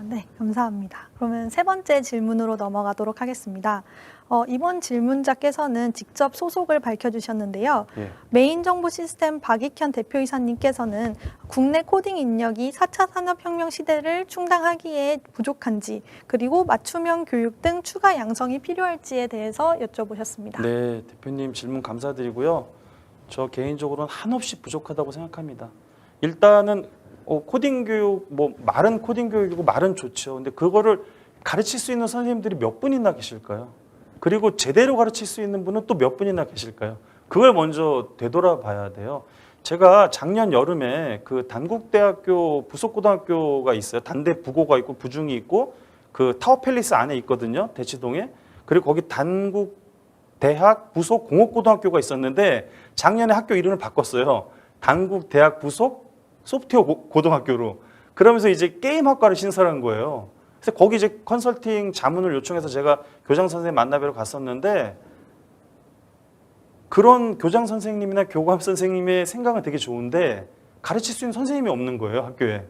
네, 감사합니다. 그러면 세 번째 질문으로 넘어가도록 하겠습니다. 이번 질문자께서는 직접 소속을 밝혀주셨는데요. 예. 메인 정보 시스템 박익현 대표이사님께서는 국내 코딩 인력이 4차 산업혁명 시대를 충당하기에 부족한지 그리고 맞춤형 교육 등 추가 양성이 필요할지에 대해서 여쭤보셨습니다. 네, 대표님 질문 감사드리고요. 저 개인적으로는 한없이 부족하다고 생각합니다. 일단은 코딩 교육, 뭐 말은 코딩 교육이고 말은 좋죠. 근데 그거를 가르칠 수 있는 선생님들이 몇 분이나 계실까요? 그리고 제대로 가르칠 수 있는 분은 또 몇 분이나 계실까요? 그걸 먼저 되돌아봐야 돼요. 제가 작년 여름에 그 단국대학교 부속고등학교가 있어요. 단대 부고가 있고 부중이 있고 그 타워팰리스 안에 있거든요. 대치동에. 그리고 거기 단국대학 부속공업고등학교가 있었는데 작년에 학교 이름을 바꿨어요. 단국대학 부속 소프트웨어 고등학교로. 그러면서 이제 게임학과를 신설한 거예요. 그래서 거기 이제 컨설팅 자문을 요청해서 제가 교장 선생님 만나뵈러 갔었는데 그런 교장 선생님이나 교감 선생님의 생각은 되게 좋은데 가르칠 수 있는 선생님이 없는 거예요, 학교에.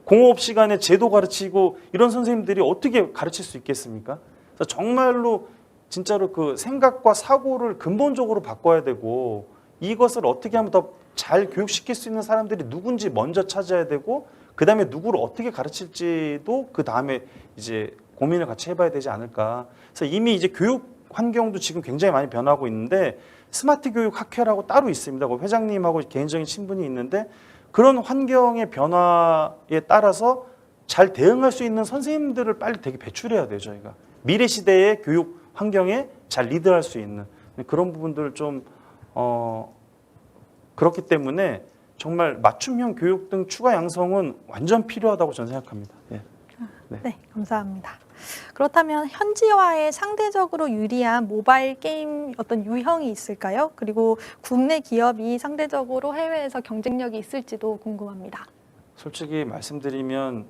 공업 시간에 제도 가르치고 이런 선생님들이 어떻게 가르칠 수 있겠습니까? 그래서 정말로 진짜로 그 생각과 사고를 근본적으로 바꿔야 되고 이것을 어떻게 하면 더 잘 교육시킬 수 있는 사람들이 누군지 먼저 찾아야 되고 그 다음에 누구를 어떻게 가르칠지도 그 다음에 이제 고민을 같이 해봐야 되지 않을까. 그래서 이미 이제 교육 환경도 지금 굉장히 많이 변하고 있는데 스마트 교육 학회라고 따로 있습니다. 그 회장님하고 개인적인 친분이 있는데 그런 환경의 변화에 따라서 잘 대응할 수 있는 선생님들을 빨리 되게 배출해야 돼요, 저희가. 미래 시대의 교육 환경에 잘 리드할 수 있는 그런 부분들을 좀 그렇기 때문에 정말 맞춤형 교육 등 추가 양성은 완전 필요하다고 저는 생각합니다. 예. 네, 감사합니다. 그렇다면 현지화에 상대적으로 유리한 모바일 게임 어떤 유형이 있을까요? 그리고 국내 기업이 상대적으로 해외에서 경쟁력이 있을지도 궁금합니다. 솔직히 말씀드리면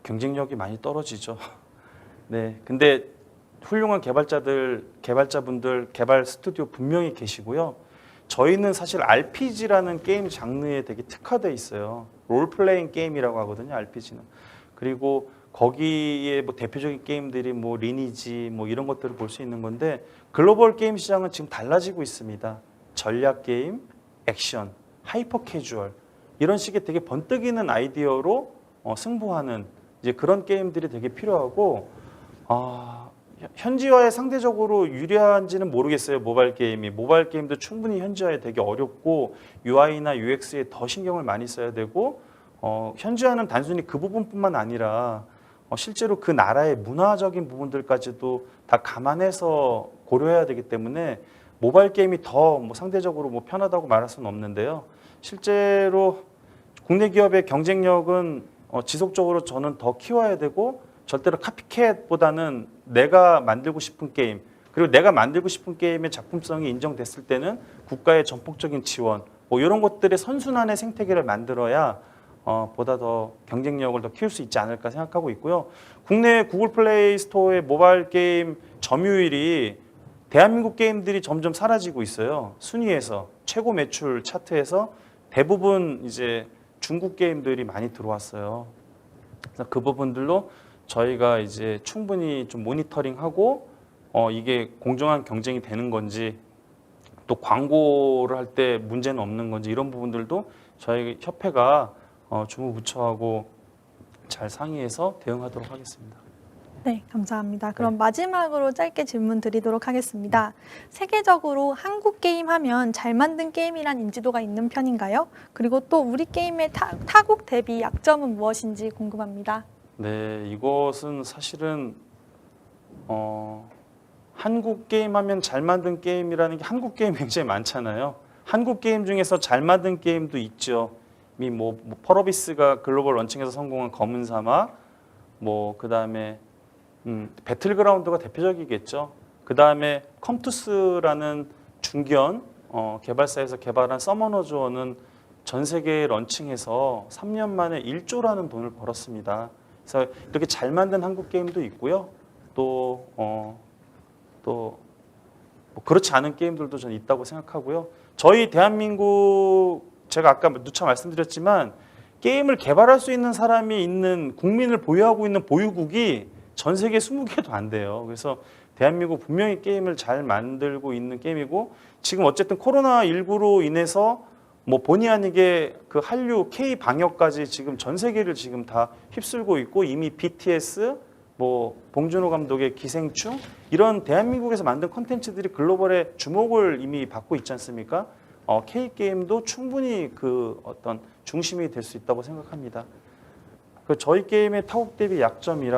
경쟁력이 많이 떨어지죠. 네, 근데 훌륭한 개발자분들, 개발 스튜디오 분명히 계시고요. 저희는 사실 RPG라는 게임 장르에 되게 특화돼 있어요. 롤플레잉 게임이라고 하거든요, RPG는. 그리고 거기에 뭐 대표적인 게임들이 뭐 리니지 뭐 이런 것들을 볼 수 있는 건데 글로벌 게임 시장은 지금 달라지고 있습니다. 전략 게임, 액션, 하이퍼 캐주얼 이런 식의 되게 번뜩이는 아이디어로 승부하는 이제 그런 게임들이 되게 필요하고 현지화에 상대적으로 유리한지는 모르겠어요. 모바일 게임이. 모바일 게임도 충분히 현지화에 되게 어렵고 UI나 UX에 더 신경을 많이 써야 되고 현지화는 단순히 그 부분뿐만 아니라 실제로 그 나라의 문화적인 부분들까지도 다 감안해서 고려해야 되기 때문에 모바일 게임이 더 뭐 상대적으로 뭐 편하다고 말할 수는 없는데요. 실제로 국내 기업의 경쟁력은 지속적으로 저는 더 키워야 되고 절대로 카피캣보다는 내가 만들고 싶은 게임 그리고 내가 만들고 싶은 게임의 작품성이 인정됐을 때는 국가의 전폭적인 지원 뭐 이런 것들의 선순환의 생태계를 만들어야 보다 더 경쟁력을 더 키울 수 있지 않을까 생각하고 있고요. 국내 구글 플레이 스토어의 모바일 게임 점유율이 대한민국 게임들이 점점 사라지고 있어요. 순위에서 최고 매출 차트에서 대부분 이제 중국 게임들이 많이 들어왔어요. 그래서 그 부분들로 저희가 이제 충분히 좀 모니터링하고 이게 공정한 경쟁이 되는 건지 또 광고를 할 때 문제는 없는 건지 이런 부분들도 저희 협회가 주무부처하고 잘 상의해서 대응하도록 하겠습니다. 네, 감사합니다. 그럼 마지막으로 짧게 질문 드리도록 하겠습니다. 세계적으로 한국 게임 하면 잘 만든 게임이란 인지도가 있는 편인가요? 그리고 또 우리 게임의 타국 대비 약점은 무엇인지 궁금합니다. 네, 이것은 사실은 한국 게임 하면 잘 만든 게임이라는 게 한국 게임 굉장히 많잖아요. 한국 게임 중에서 잘 만든 게임도 있죠. 뭐 펄어비스가 글로벌 런칭에서 성공한 검은 사막, 뭐 그다음에 배틀그라운드가 대표적이겠죠. 그다음에 컴투스라는 중견 개발사에서 개발한 서머너즈원은 전 세계에 런칭해서 3년 만에 1조라는 돈을 벌었습니다. 그래서 이렇게 잘 만든 한국 게임도 있고요. 또 뭐 그렇지 않은 게임들도 저는 있다고 생각하고요. 저희 대한민국 제가 아까 누차 말씀드렸지만 게임을 개발할 수 있는 사람이 있는 국민을 보유하고 있는 보유국이 전 세계 20개도 안 돼요. 그래서 대한민국 분명히 게임을 잘 만들고 있는 게임이고 지금 어쨌든 코로나19로 인해서 뭐 본의 아니게 그 한류 K 방역까지 지금 전 세계를 지금 다 휩쓸고 있고 이미 BTS 뭐 봉준호 감독의 기생충 이런 대한민국에서 만든 콘텐츠들이 글로벌의 주목을 이미 받고 있지 않습니까? K 게임도 충분히 그 어떤 중심이 될 수 있다고 생각합니다. 그 저희 게임의 타국 대비 약점.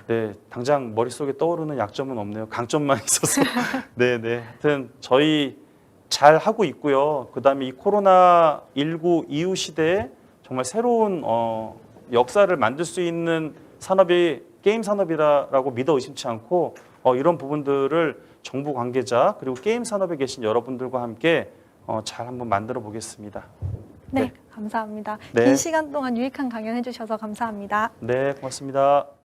네, 당장 머릿속에 떠오르는 약점은 없네요. 강점만 있어서. 네. 하여튼 저희 잘 하고 있고요. 그다음에 이 코로나19 이후 시대에 정말 새로운 역사를 만들 수 있는 산업이 게임 산업이라고 믿어 의심치 않고 이런 부분들을 정부 관계자 그리고 게임 산업에 계신 여러분들과 함께 잘 한번 만들어 보겠습니다. 네, 감사합니다. 네. 긴 시간 동안 유익한 강연 해주셔서 감사합니다. 네, 고맙습니다.